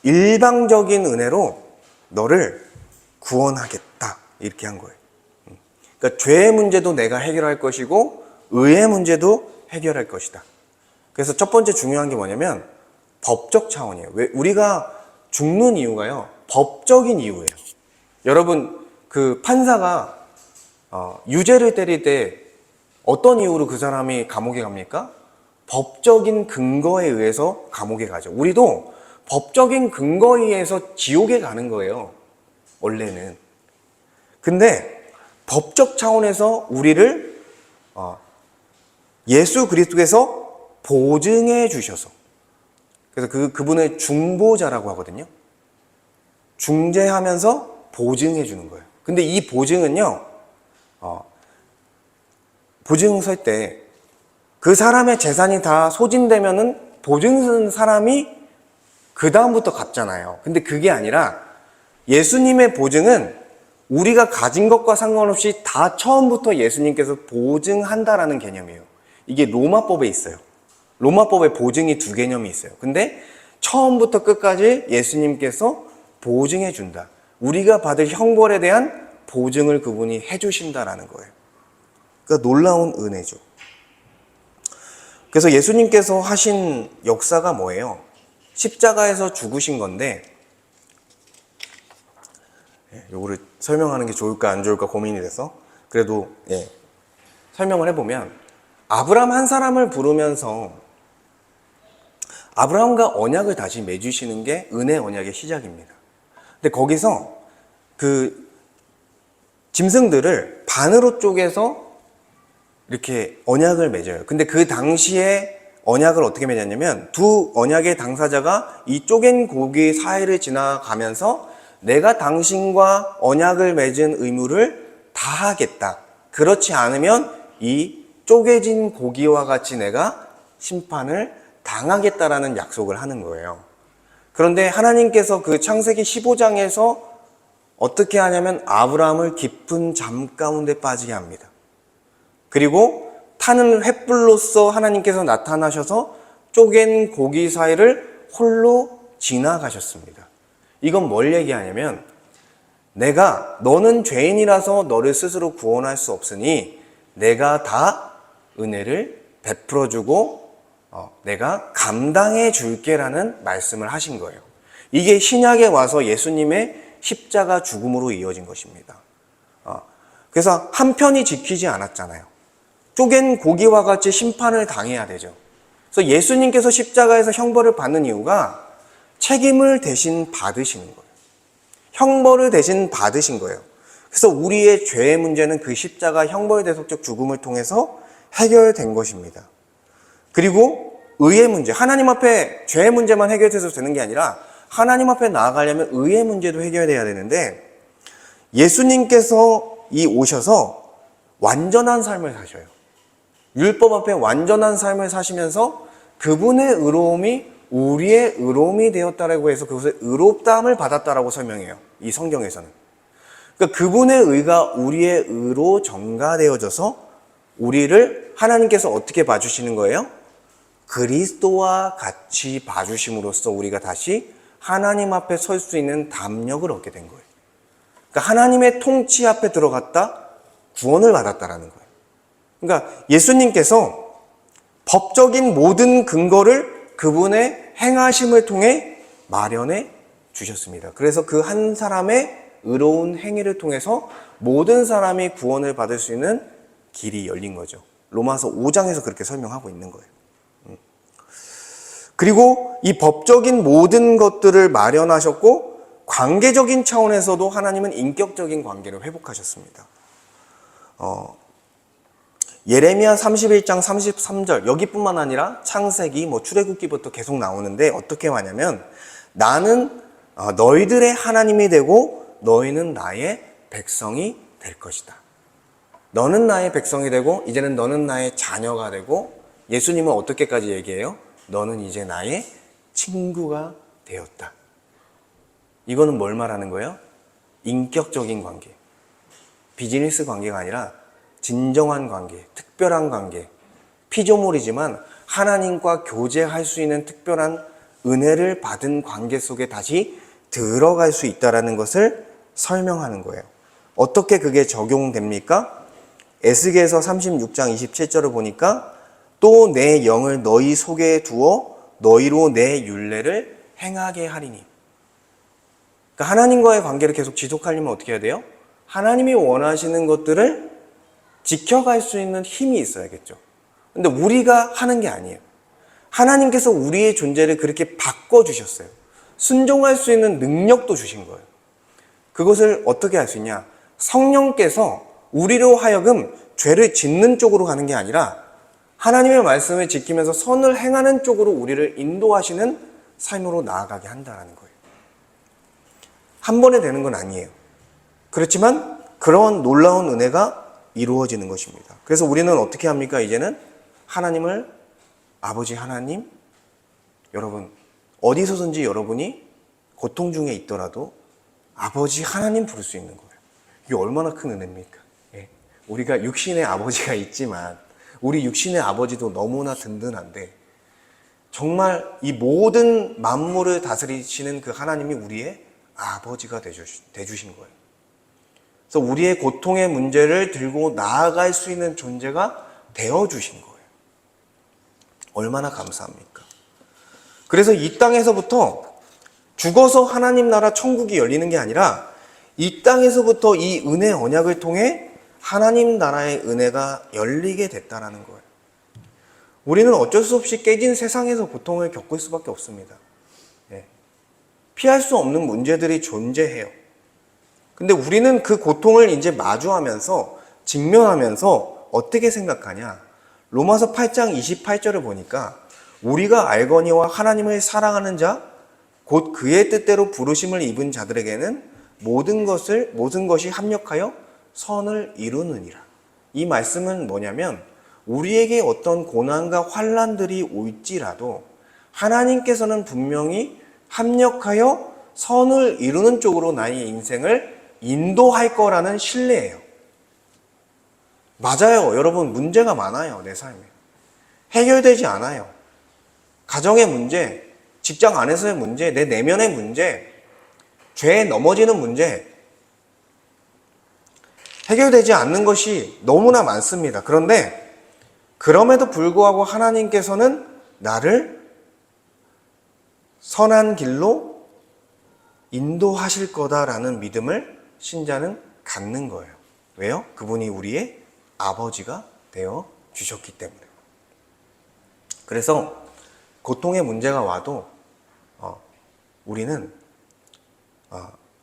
일방적인 은혜로 너를 구원하겠다. 이렇게 한 거예요. 그러니까 죄의 문제도 내가 해결할 것이고 의의 문제도 해결할 것이다. 그래서 첫 번째 중요한 게 뭐냐면 법적 차원이에요. 왜 우리가 죽는 이유가요, 법적인 이유예요. 여러분, 그 판사가 유죄를 때릴 때 어떤 이유로 그 사람이 감옥에 갑니까? 법적인 근거에 의해서 감옥에 가죠. 우리도 법적인 근거에 의해서 지옥에 가는 거예요, 원래는. 근데 법적 차원에서 우리를 예수 그리스도께서 보증해 주셔서, 그래서 그분을 중보자라고 하거든요. 중재하면서 보증해 주는 거예요. 근데 이 보증은요, 보증 설 때 그 사람의 재산이 다 소진되면은 보증 쓴 사람이 그 다음부터 갚잖아요. 근데 그게 아니라 예수님의 보증은 우리가 가진 것과 상관없이 다 처음부터 예수님께서 보증한다라는 개념이에요. 이게 로마법에 있어요. 로마법에 보증이 두 개념이 있어요. 근데 처음부터 끝까지 예수님께서 보증해 준다. 우리가 받을 형벌에 대한 보증을 그분이 해주신다라는 거예요. 그러니까 놀라운 은혜죠. 그래서 예수님께서 하신 역사가 뭐예요? 십자가에서 죽으신 건데, 요거를 설명하는 게 좋을까 안 좋을까 고민이 돼서 그래도 설명을 해보면, 아브라함 한 사람을 부르면서 아브라함과 언약을 다시 맺으시는 게 은혜 언약의 시작입니다. 근데 거기서 그 짐승들을 반으로 쪼개서 이렇게 언약을 맺어요. 근데 그 당시에 언약을 어떻게 맺었냐면, 두 언약의 당사자가 이 쪼갠 고기 사이를 지나가면서 내가 당신과 언약을 맺은 의무를 다하겠다. 그렇지 않으면 이 쪼개진 고기와 같이 내가 심판을 당하겠다라는 약속을 하는 거예요. 그런데 하나님께서 그 창세기 15장에서 어떻게 하냐면 아브라함을 깊은 잠 가운데 빠지게 합니다. 그리고 타는 횃불로서 하나님께서 나타나셔서 쪼갠 고기 사이를 홀로 지나가셨습니다. 이건 뭘 얘기하냐면, 너는 죄인이라서 너를 스스로 구원할 수 없으니 내가 다 은혜를 베풀어주고 내가 감당해 줄게라는 말씀을 하신 거예요. 이게 신약에 와서 예수님의 십자가 죽음으로 이어진 것입니다. 그래서 한편이 지키지 않았잖아요. 쪼갠 고기와 같이 심판을 당해야 되죠. 그래서 예수님께서 십자가에서 형벌을 받는 이유가 책임을 대신 받으시는 거예요. 형벌을 대신 받으신 거예요. 그래서 우리의 죄의 문제는 그 십자가 형벌 대속적 죽음을 통해서 해결된 것입니다. 그리고 의의 문제, 하나님 앞에 죄의 문제만 해결돼서 되는 게 아니라 하나님 앞에 나아가려면 의의 문제도 해결돼야 되는데, 예수님께서 오셔서 완전한 삶을 사셔요. 율법 앞에 완전한 삶을 사시면서 그분의 의로움이 우리의 의로움이 되었다라고 해서 그것을 의롭다함을 받았다라고 설명해요, 이 성경에서는. 그러니까 그분의 의가 우리의 의로 전가되어져서 우리를 하나님께서 어떻게 봐주시는 거예요? 그리스도와 같이 봐주심으로써 우리가 다시 하나님 앞에 설 수 있는 담력을 얻게 된 거예요. 그러니까 하나님의 통치 앞에 들어갔다 구원을 받았다라는 거예요. 그러니까 예수님께서 법적인 모든 근거를 그분의 행하심을 통해 마련해 주셨습니다. 그래서 그 한 사람의 의로운 행위를 통해서 모든 사람이 구원을 받을 수 있는 길이 열린 거죠. 로마서 5장에서 그렇게 설명하고 있는 거예요. 그리고 이 법적인 모든 것들을 마련하셨고 관계적인 차원에서도 하나님은 인격적인 관계를 회복하셨습니다. 예레미야 31장 33절 여기뿐만 아니라 창세기 출애굽기부터 계속 나오는데 어떻게 하냐면 나는 너희들의 하나님이 되고 너희는 나의 백성이 될 것이다. 너는 나의 백성이 되고 이제는 너는 나의 자녀가 되고 예수님은 어떻게까지 얘기해요? 너는 이제 나의 친구가 되었다. 이거는 뭘 말하는 거예요? 인격적인 관계. 비즈니스 관계가 아니라 진정한 관계, 특별한 관계. 피조물이지만 하나님과 교제할 수 있는 특별한 은혜를 받은 관계 속에 다시 들어갈 수 있다는 것을 설명하는 거예요. 어떻게 그게 적용됩니까? 에스겔서 36장 27절을 보니까 또 내 영을 너희 속에 두어 너희로 내 율례를 행하게 하리니. 그러니까 하나님과의 관계를 계속 지속하려면 어떻게 해야 돼요? 하나님이 원하시는 것들을 지켜갈 수 있는 힘이 있어야겠죠. 근데 우리가 하는 게 아니에요. 하나님께서 우리의 존재를 그렇게 바꿔주셨어요. 순종할 수 있는 능력도 주신 거예요. 그것을 어떻게 할 수 있냐? 성령께서 우리로 하여금 죄를 짓는 쪽으로 가는 게 아니라 하나님의 말씀을 지키면서 선을 행하는 쪽으로 우리를 인도하시는 삶으로 나아가게 한다는 거예요. 한 번에 되는 건 아니에요. 그렇지만 그런 놀라운 은혜가 이루어지는 것입니다. 그래서 우리는 어떻게 합니까? 이제는 하나님을 아버지 하나님, 여러분 어디서든지 여러분이 고통 중에 있더라도 아버지 하나님 부를 수 있는 거예요. 이게 얼마나 큰 은혜입니까? 예. 우리가 육신의 아버지가 있지만 우리 육신의 아버지도 너무나 든든한데 정말 이 모든 만물을 다스리시는 그 하나님이 우리의 아버지가 되주신 거예요. 그래서 우리의 고통의 문제를 들고 나아갈 수 있는 존재가 되어주신 거예요. 얼마나 감사합니까? 그래서 이 땅에서부터 죽어서 하나님 나라 천국이 열리는 게 아니라 이 땅에서부터 이 은혜 언약을 통해 하나님 나라의 은혜가 열리게 됐다는 거예요. 우리는 어쩔 수 없이 깨진 세상에서 고통을 겪을 수밖에 없습니다. 예. 피할 수 없는 문제들이 존재해요. 근데 우리는 그 고통을 이제 마주하면서 직면하면서 어떻게 생각하냐? 로마서 8장 28절을 보니까 우리가 알거니와 하나님을 사랑하는 자, 곧 그의 뜻대로 부르심을 입은 자들에게는 모든 것이 합력하여 선을 이루느니라. 이 말씀은 뭐냐면 우리에게 어떤 고난과 환난들이 올지라도 하나님께서는 분명히 합력하여 선을 이루는 쪽으로 나의 인생을 인도할 거라는 신뢰예요. 맞아요. 여러분 문제가 많아요. 내 삶에. 해결되지 않아요. 가정의 문제, 직장 안에서의 문제, 내 내면의 문제, 죄에 넘어지는 문제, 해결되지 않는 것이 너무나 많습니다. 그런데 그럼에도 불구하고 하나님께서는 나를 선한 길로 인도하실 거다라는 믿음을 신자는 갖는 거예요. 왜요? 그분이 우리의 아버지가 되어 주셨기 때문에. 그래서 고통의 문제가 와도 우리는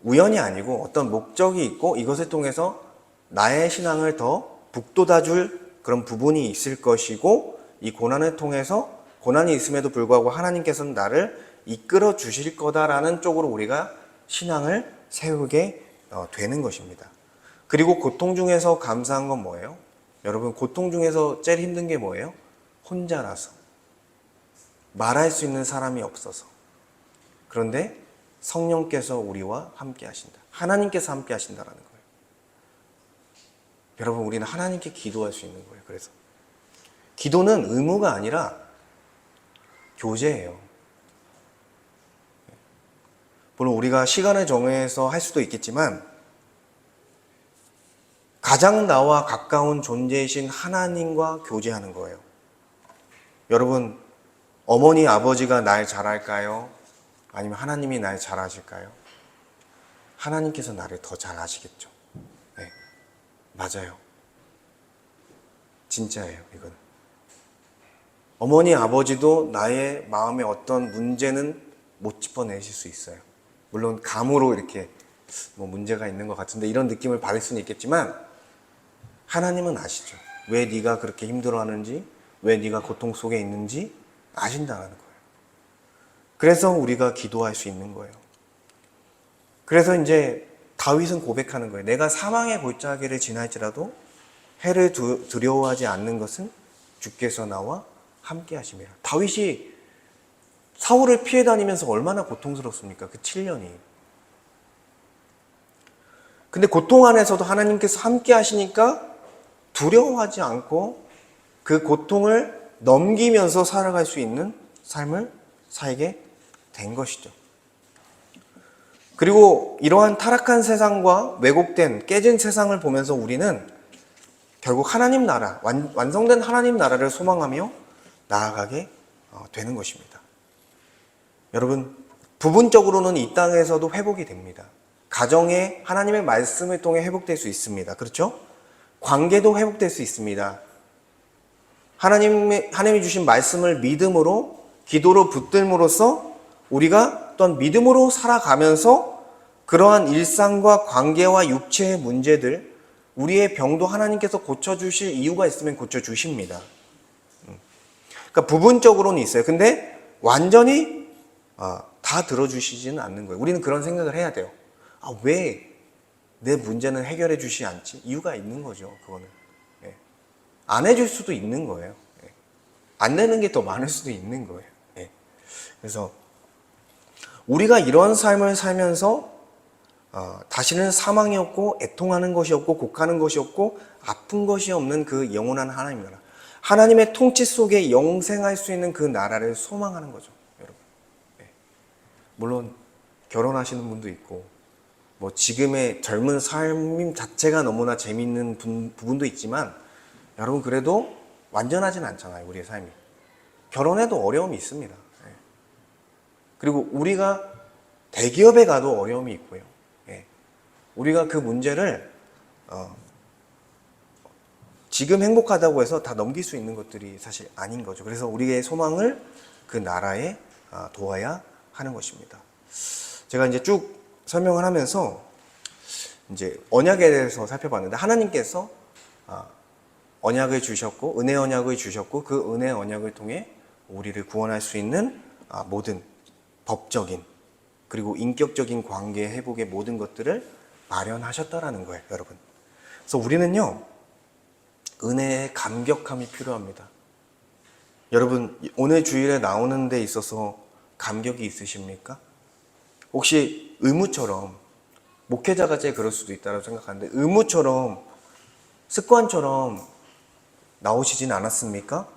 우연이 아니고 어떤 목적이 있고 이것을 통해서 나의 신앙을 더 북돋아줄 그런 부분이 있을 것이고 이 고난을 통해서 고난이 있음에도 불구하고 하나님께서는 나를 이끌어 주실 거다라는 쪽으로 우리가 신앙을 세우게 되는 것입니다. 그리고 고통 중에서 감사한 건 뭐예요? 여러분 고통 중에서 제일 힘든 게 뭐예요? 혼자라서. 말할 수 있는 사람이 없어서. 그런데 성령께서 우리와 함께 하신다. 하나님께서 함께 하신다라는 거예요. 여러분, 우리는 하나님께 기도할 수 있는 거예요. 그래서 기도는 의무가 아니라 교제예요. 물론 우리가 시간을 정해서 할 수도 있겠지만 가장 나와 가까운 존재이신 하나님과 교제하는 거예요. 여러분, 어머니, 아버지가 날 잘할까요? 아니면 하나님이 날 잘하실까요? 하나님께서 나를 더 잘하시겠죠. 네, 맞아요. 진짜예요, 이건. 어머니, 아버지도 나의 마음에 어떤 문제는 못 짚어내실 수 있어요. 물론 감으로 이렇게 뭐 문제가 있는 것 같은데 이런 느낌을 받을 수는 있겠지만 하나님은 아시죠. 왜 네가 그렇게 힘들어하는지, 왜 네가 고통 속에 있는지 아신다는 거예요. 그래서 우리가 기도할 수 있는 거예요. 그래서 이제 다윗은 고백하는 거예요. 내가 사망의 골짜기를 지날지라도 해를 두려워하지 않는 것은 주께서 나와 함께 하심이라. 다윗이 사울을 피해 다니면서 얼마나 고통스럽습니까? 그 7년이. 근데 고통 안에서도 하나님께서 함께 하시니까 두려워하지 않고 그 고통을 넘기면서 살아갈 수 있는 삶을 살게 된 것이죠. 그리고 이러한 타락한 세상과 왜곡된 깨진 세상을 보면서 우리는 결국 하나님 나라, 완성된 하나님 나라를 소망하며 나아가게 되는 것입니다. 여러분, 부분적으로는 이 땅에서도 회복이 됩니다. 가정에 하나님의 말씀을 통해 회복될 수 있습니다. 그렇죠? 관계도 회복될 수 있습니다. 하나님이 주신 말씀을 믿음으로, 기도로 붙들므로써 우리가 또한 믿음으로 살아가면서 그러한 일상과 관계와 육체의 문제들, 우리의 병도 하나님께서 고쳐주실 이유가 있으면 고쳐주십니다. 그러니까 부분적으로는 있어요. 근데 완전히 다 들어주시지는 않는 거예요. 우리는 그런 생각을 해야 돼요. 왜 내 문제는 해결해 주시지 않지? 이유가 있는 거죠. 그거는. 안 해줄 수도 있는 거예요. 안 내는 게 더 많을 수도 있는 거예요. 그래서 우리가 이런 삶을 살면서 다시는 사망이 없고 애통하는 것이 없고 곡하는 것이 없고 아픈 것이 없는 그 영원한 하나님 나라, 하나님의 통치 속에 영생할 수 있는 그 나라를 소망하는 거죠. 여러분. 물론 결혼하시는 분도 있고 뭐 지금의 젊은 삶 자체가 너무나 재밌는 부분도 있지만 여러분, 그래도 완전하진 않잖아요. 우리의 삶이. 결혼해도 어려움이 있습니다. 그리고 우리가 대기업에 가도 어려움이 있고요. 우리가 그 문제를 지금 행복하다고 해서 다 넘길 수 있는 것들이 사실 아닌 거죠. 그래서 우리의 소망을 그 나라에 도와야 하는 것입니다. 제가 이제 쭉 설명을 하면서 이제 언약에 대해서 살펴봤는데, 하나님께서 언약을 주셨고 은혜 언약을 주셨고 그 은혜 언약을 통해 우리를 구원할 수 있는 모든 법적인 그리고 인격적인 관계 회복의 모든 것들을 마련하셨다라는 거예요, 여러분. 그래서 우리는요, 은혜의 감격함이 필요합니다. 여러분, 오늘 주일에 나오는 데 있어서 감격이 있으십니까? 혹시 의무처럼, 목회자가 제일 그럴 수도 있다고 생각하는데 의무처럼, 습관처럼 나오시진 않았습니까?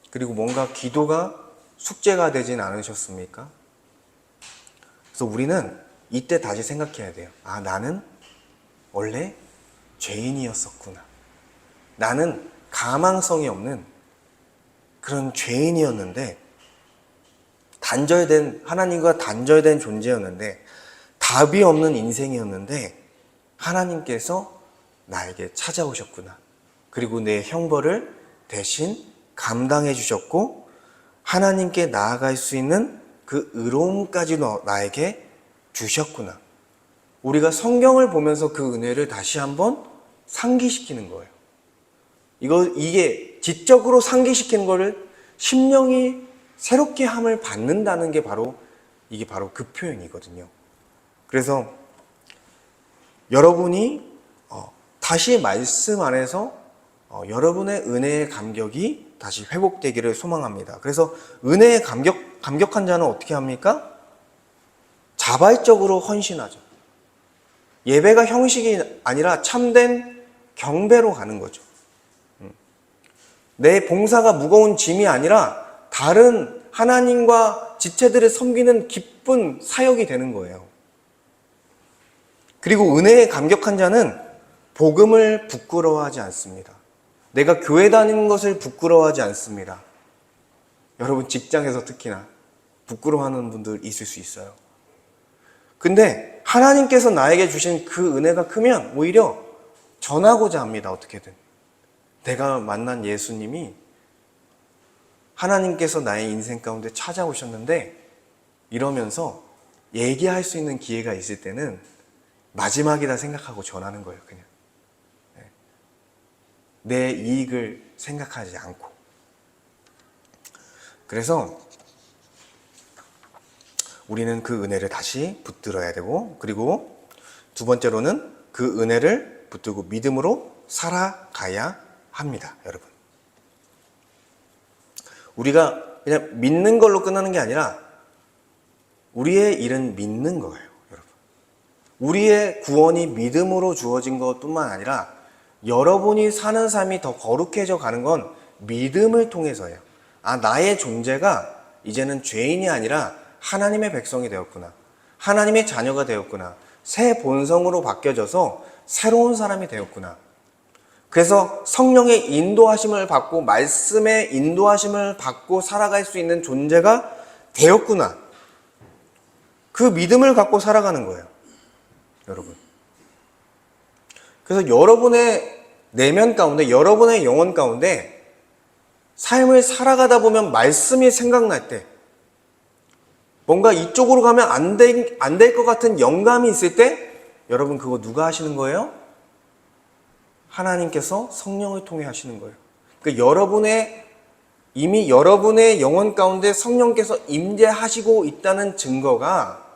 그리고 뭔가 기도가 숙제가 되진 않으셨습니까? 그래서 우리는 이때 다시 생각해야 돼요. 나는 원래 죄인이었었구나. 나는 가망성이 없는 그런 죄인이었는데, 하나님과 단절된 존재였는데, 답이 없는 인생이었는데 하나님께서 나에게 찾아오셨구나. 그리고 내 형벌을 대신 감당해 주셨고 하나님께 나아갈 수 있는 그 의로움까지 나에게 주셨구나. 우리가 성경을 보면서 그 은혜를 다시 한번 상기시키는 거예요. 이게 지적으로 상기시키는 거를 심령이 새롭게 함을 받는다는 게 이게 바로 그 표현이거든요. 그래서 여러분이 다시 말씀 안에서 여러분의 은혜의 감격이 다시 회복되기를 소망합니다. 그래서 은혜의 감격한 자는 어떻게 합니까? 자발적으로 헌신하죠. 예배가 형식이 아니라 참된 경배로 가는 거죠. 내 봉사가 무거운 짐이 아니라 다른 하나님과 지체들을 섬기는 기쁜 사역이 되는 거예요. 그리고 은혜에 감격한 자는 복음을 부끄러워하지 않습니다. 내가 교회 다니는 것을 부끄러워하지 않습니다. 여러분 직장에서 특히나 부끄러워하는 분들 있을 수 있어요. 근데 하나님께서 나에게 주신 그 은혜가 크면 오히려 전하고자 합니다. 어떻게든. 내가 만난 예수님이 하나님께서 나의 인생 가운데 찾아오셨는데 이러면서 얘기할 수 있는 기회가 있을 때는 마지막이다 생각하고 전하는 거예요. 그냥 내 이익을 생각하지 않고. 그래서 우리는 그 은혜를 다시 붙들어야 되고, 그리고 두 번째로는 그 은혜를 붙들고 믿음으로 살아가야 합니다. 여러분, 우리가 그냥 믿는 걸로 끝나는 게 아니라 우리의 일은 믿는 거예요. 여러분, 우리의 구원이 믿음으로 주어진 것뿐만 아니라 여러분이 사는 삶이 더 거룩해져 가는 건 믿음을 통해서예요. 아, 나의 존재가 이제는 죄인이 아니라 하나님의 백성이 되었구나, 하나님의 자녀가 되었구나, 새 본성으로 바뀌어져서 새로운 사람이 되었구나. 그래서 성령의 인도하심을 받고 말씀의 인도하심을 받고 살아갈 수 있는 존재가 되었구나. 그 믿음을 갖고 살아가는 거예요, 여러분. 그래서 여러분의 내면 가운데, 여러분의 영혼 가운데 삶을 살아가다 보면 말씀이 생각날 때, 뭔가 이쪽으로 가면 안 될 것 같은 영감이 있을 때, 여러분 그거 누가 하시는 거예요? 하나님께서 성령을 통해 하시는 거예요. 그러니까 이미 여러분의 영혼 가운데 성령께서 임재하시고 있다는 증거가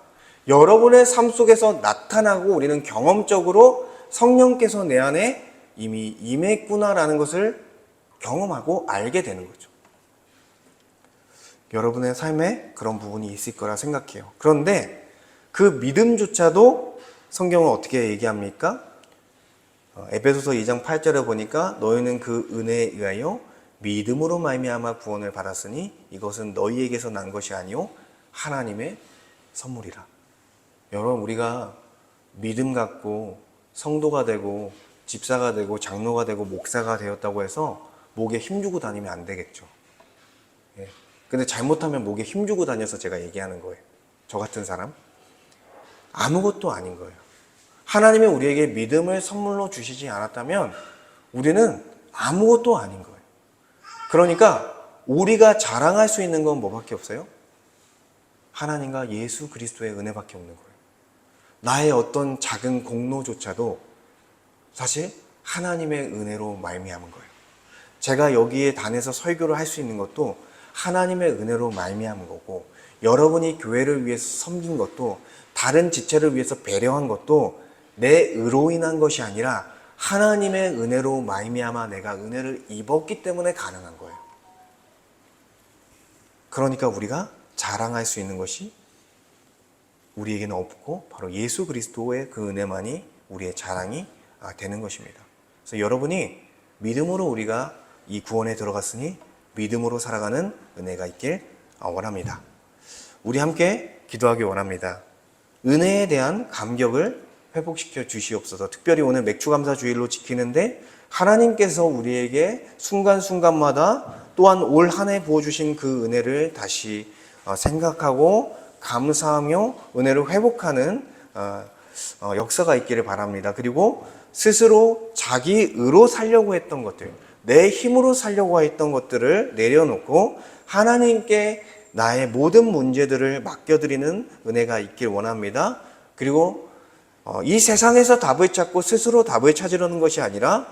여러분의 삶 속에서 나타나고, 우리는 경험적으로 성령께서 내 안에 이미 임했구나라는 것을 경험하고 알게 되는 거죠. 여러분의 삶에 그런 부분이 있을 거라 생각해요. 그런데 그 믿음조차도 성경은 어떻게 얘기합니까? 에베소서 2장 8절에 보니까 너희는 그 은혜에 의하여 믿음으로 말미암아 구원을 받았으니 이것은 너희에게서 난 것이 아니요 하나님의 선물이라. 여러분, 우리가 믿음 갖고 성도가 되고 집사가 되고 장로가 되고 목사가 되었다고 해서 목에 힘주고 다니면 안 되겠죠. 예. 근데 잘못하면 목에 힘주고 다녀서 제가 얘기하는 거예요. 저 같은 사람 아무것도 아닌 거예요. 하나님이 우리에게 믿음을 선물로 주시지 않았다면 우리는 아무것도 아닌 거예요. 그러니까 우리가 자랑할 수 있는 건 뭐밖에 없어요? 하나님과 예수 그리스도의 은혜밖에 없는 거예요. 나의 어떤 작은 공로조차도 사실 하나님의 은혜로 말미암은 거예요. 제가 여기에 단에서 설교를 할 수 있는 것도 하나님의 은혜로 말미암은 거고, 여러분이 교회를 위해서 섬긴 것도, 다른 지체를 위해서 배려한 것도 내 의로 인한 것이 아니라 하나님의 은혜로 말미암아 내가 은혜를 입었기 때문에 가능한 거예요. 그러니까 우리가 자랑할 수 있는 것이 우리에게는 없고 바로 예수 그리스도의 그 은혜만이 우리의 자랑이 되는 것입니다. 그래서 여러분이 믿음으로 우리가 이 구원에 들어갔으니 믿음으로 살아가는 은혜가 있길 원합니다. 우리 함께 기도하기 원합니다. 은혜에 대한 감격을 회복시켜 주시옵소서. 특별히 오늘 맥주감사 주일로 지키는데 하나님께서 우리에게 순간순간마다 또한 올 한 해 부어주신 그 은혜를 다시 생각하고 감사하며 은혜를 회복하는 역사가 있기를 바랍니다. 그리고 스스로 자기 의로 살려고 했던 것들, 내 힘으로 살려고 했던 것들을 내려놓고 하나님께 나의 모든 문제들을 맡겨드리는 은혜가 있길 원합니다. 그리고 이 세상에서 답을 찾고 스스로 답을 찾으려는 것이 아니라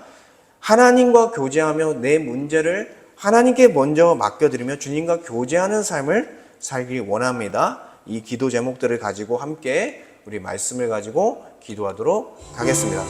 하나님과 교제하며 내 문제를 하나님께 먼저 맡겨드리며 주님과 교제하는 삶을 살길 원합니다. 이 기도 제목들을 가지고 함께 우리 말씀을 가지고 기도하도록 하겠습니다.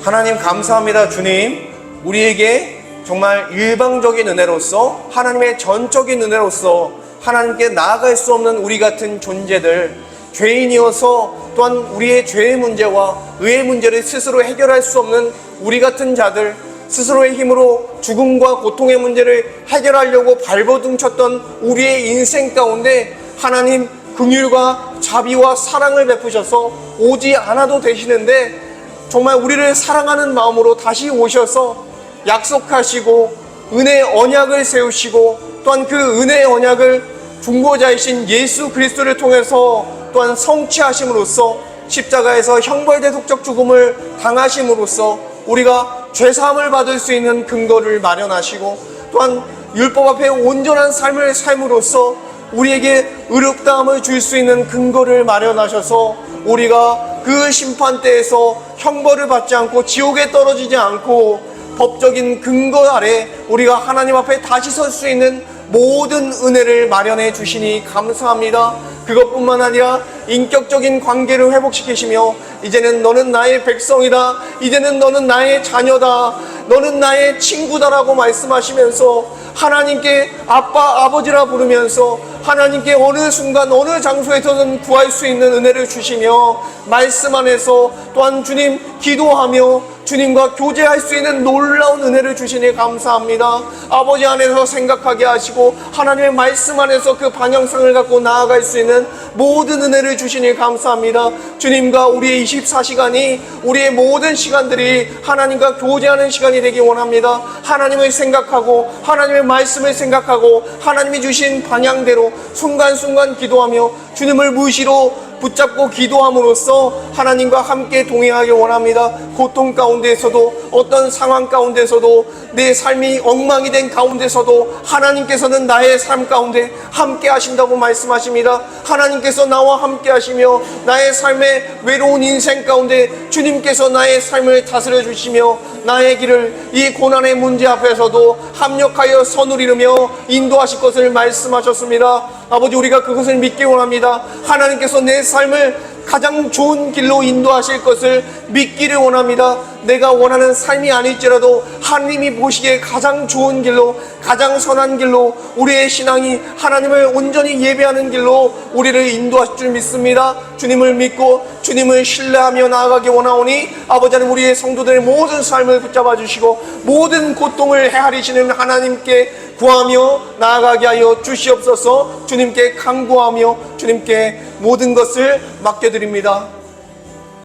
하나님 감사합니다. 주님, 우리에게 정말 일방적인 은혜로서, 하나님의 전적인 은혜로서 하나님께 나아갈 수 없는 우리 같은 존재들, 죄인이어서 또한 우리의 죄의 문제와 의의 문제를 스스로 해결할 수 없는 우리 같은 자들, 스스로의 힘으로 죽음과 고통의 문제를 해결하려고 발버둥 쳤던 우리의 인생 가운데 하나님 긍휼과 자비와 사랑을 베푸셔서 오지 않아도 되시는데, 정말 우리를 사랑하는 마음으로 다시 오셔서 약속하시고 은혜의 언약을 세우시고, 또한 그 은혜의 언약을 중보자이신 예수 그리스도를 통해서 또한 성취하심으로써 십자가에서 형벌대속적 죽음을 당하심으로써 우리가 죄사함을 받을 수 있는 근거를 마련하시고, 또한 율법 앞에 온전한 삶을 삶으로써 우리에게 의롭다함을 줄 수 있는 근거를 마련하셔서 우리가 그 심판대에서 형벌을 받지 않고 지옥에 떨어지지 않고 법적인 근거 아래 우리가 하나님 앞에 다시 설 수 있는 모든 은혜를 마련해 주시니 감사합니다. 그것뿐만 아니라 인격적인 관계를 회복시키시며, 이제는 너는 나의 백성이다, 이제는 너는 나의 자녀다, 너는 나의 친구다라고 말씀하시면서 하나님께 아빠, 아버지라 부르면서 하나님께 어느 순간 어느 장소에서든 구할 수 있는 은혜를 주시며, 말씀 안에서 또한 주님 기도하며 주님과 교제할 수 있는 놀라운 은혜를 주시니 감사합니다. 아버지 안에서 생각하게 하시고 하나님의 말씀 안에서 그 방향성을 갖고 나아갈 수 있는 모든 은혜를 주시니 감사합니다. 주님과 우리의 24시간이, 우리의 모든 시간들이 하나님과 교제하는 시간이 되기 원합니다. 하나님을 생각하고 하나님의 말씀을 생각하고 하나님이 주신 방향대로 순간순간 기도하며 주님을 무시로 붙잡고 기도함으로써 하나님과 함께 동행하기 원합니다. 고통 가운데에서도, 어떤 상황 가운데서도, 내 삶이 엉망이 된 가운데서도 하나님께서는 나의 삶 가운데 함께 하신다고 말씀하십니다. 하나님께서 나와 함께 하시며 나의 삶의 외로운 인생 가운데 주님께서 나의 삶을 다스려 주시며 나의 길을 이 고난의 문제 앞에서도 합력하여 선을 이루며 인도하실 것을 말씀하셨습니다. 아버지, 우리가 그것을 믿기 원합니다. 하나님께서 내 삶을 가장 좋은 길로 인도하실 것을 믿기를 원합니다. 내가 원하는 삶이 아닐지라도 하나님이 보시기에 가장 좋은 길로, 가장 선한 길로, 우리의 신앙이 하나님을 온전히 예배하는 길로 우리를 인도하실 줄 믿습니다. 주님을 믿고 주님을 신뢰하며 나아가기 원하오니 아버지 하나님, 우리의 성도들의 모든 삶을 붙잡아 주시고 모든 고통을 헤아리시는 하나님께 구하며 나아가게 하여 주시옵소서. 주님께 간구하며 주님께 모든 것을 맡겨드립니다.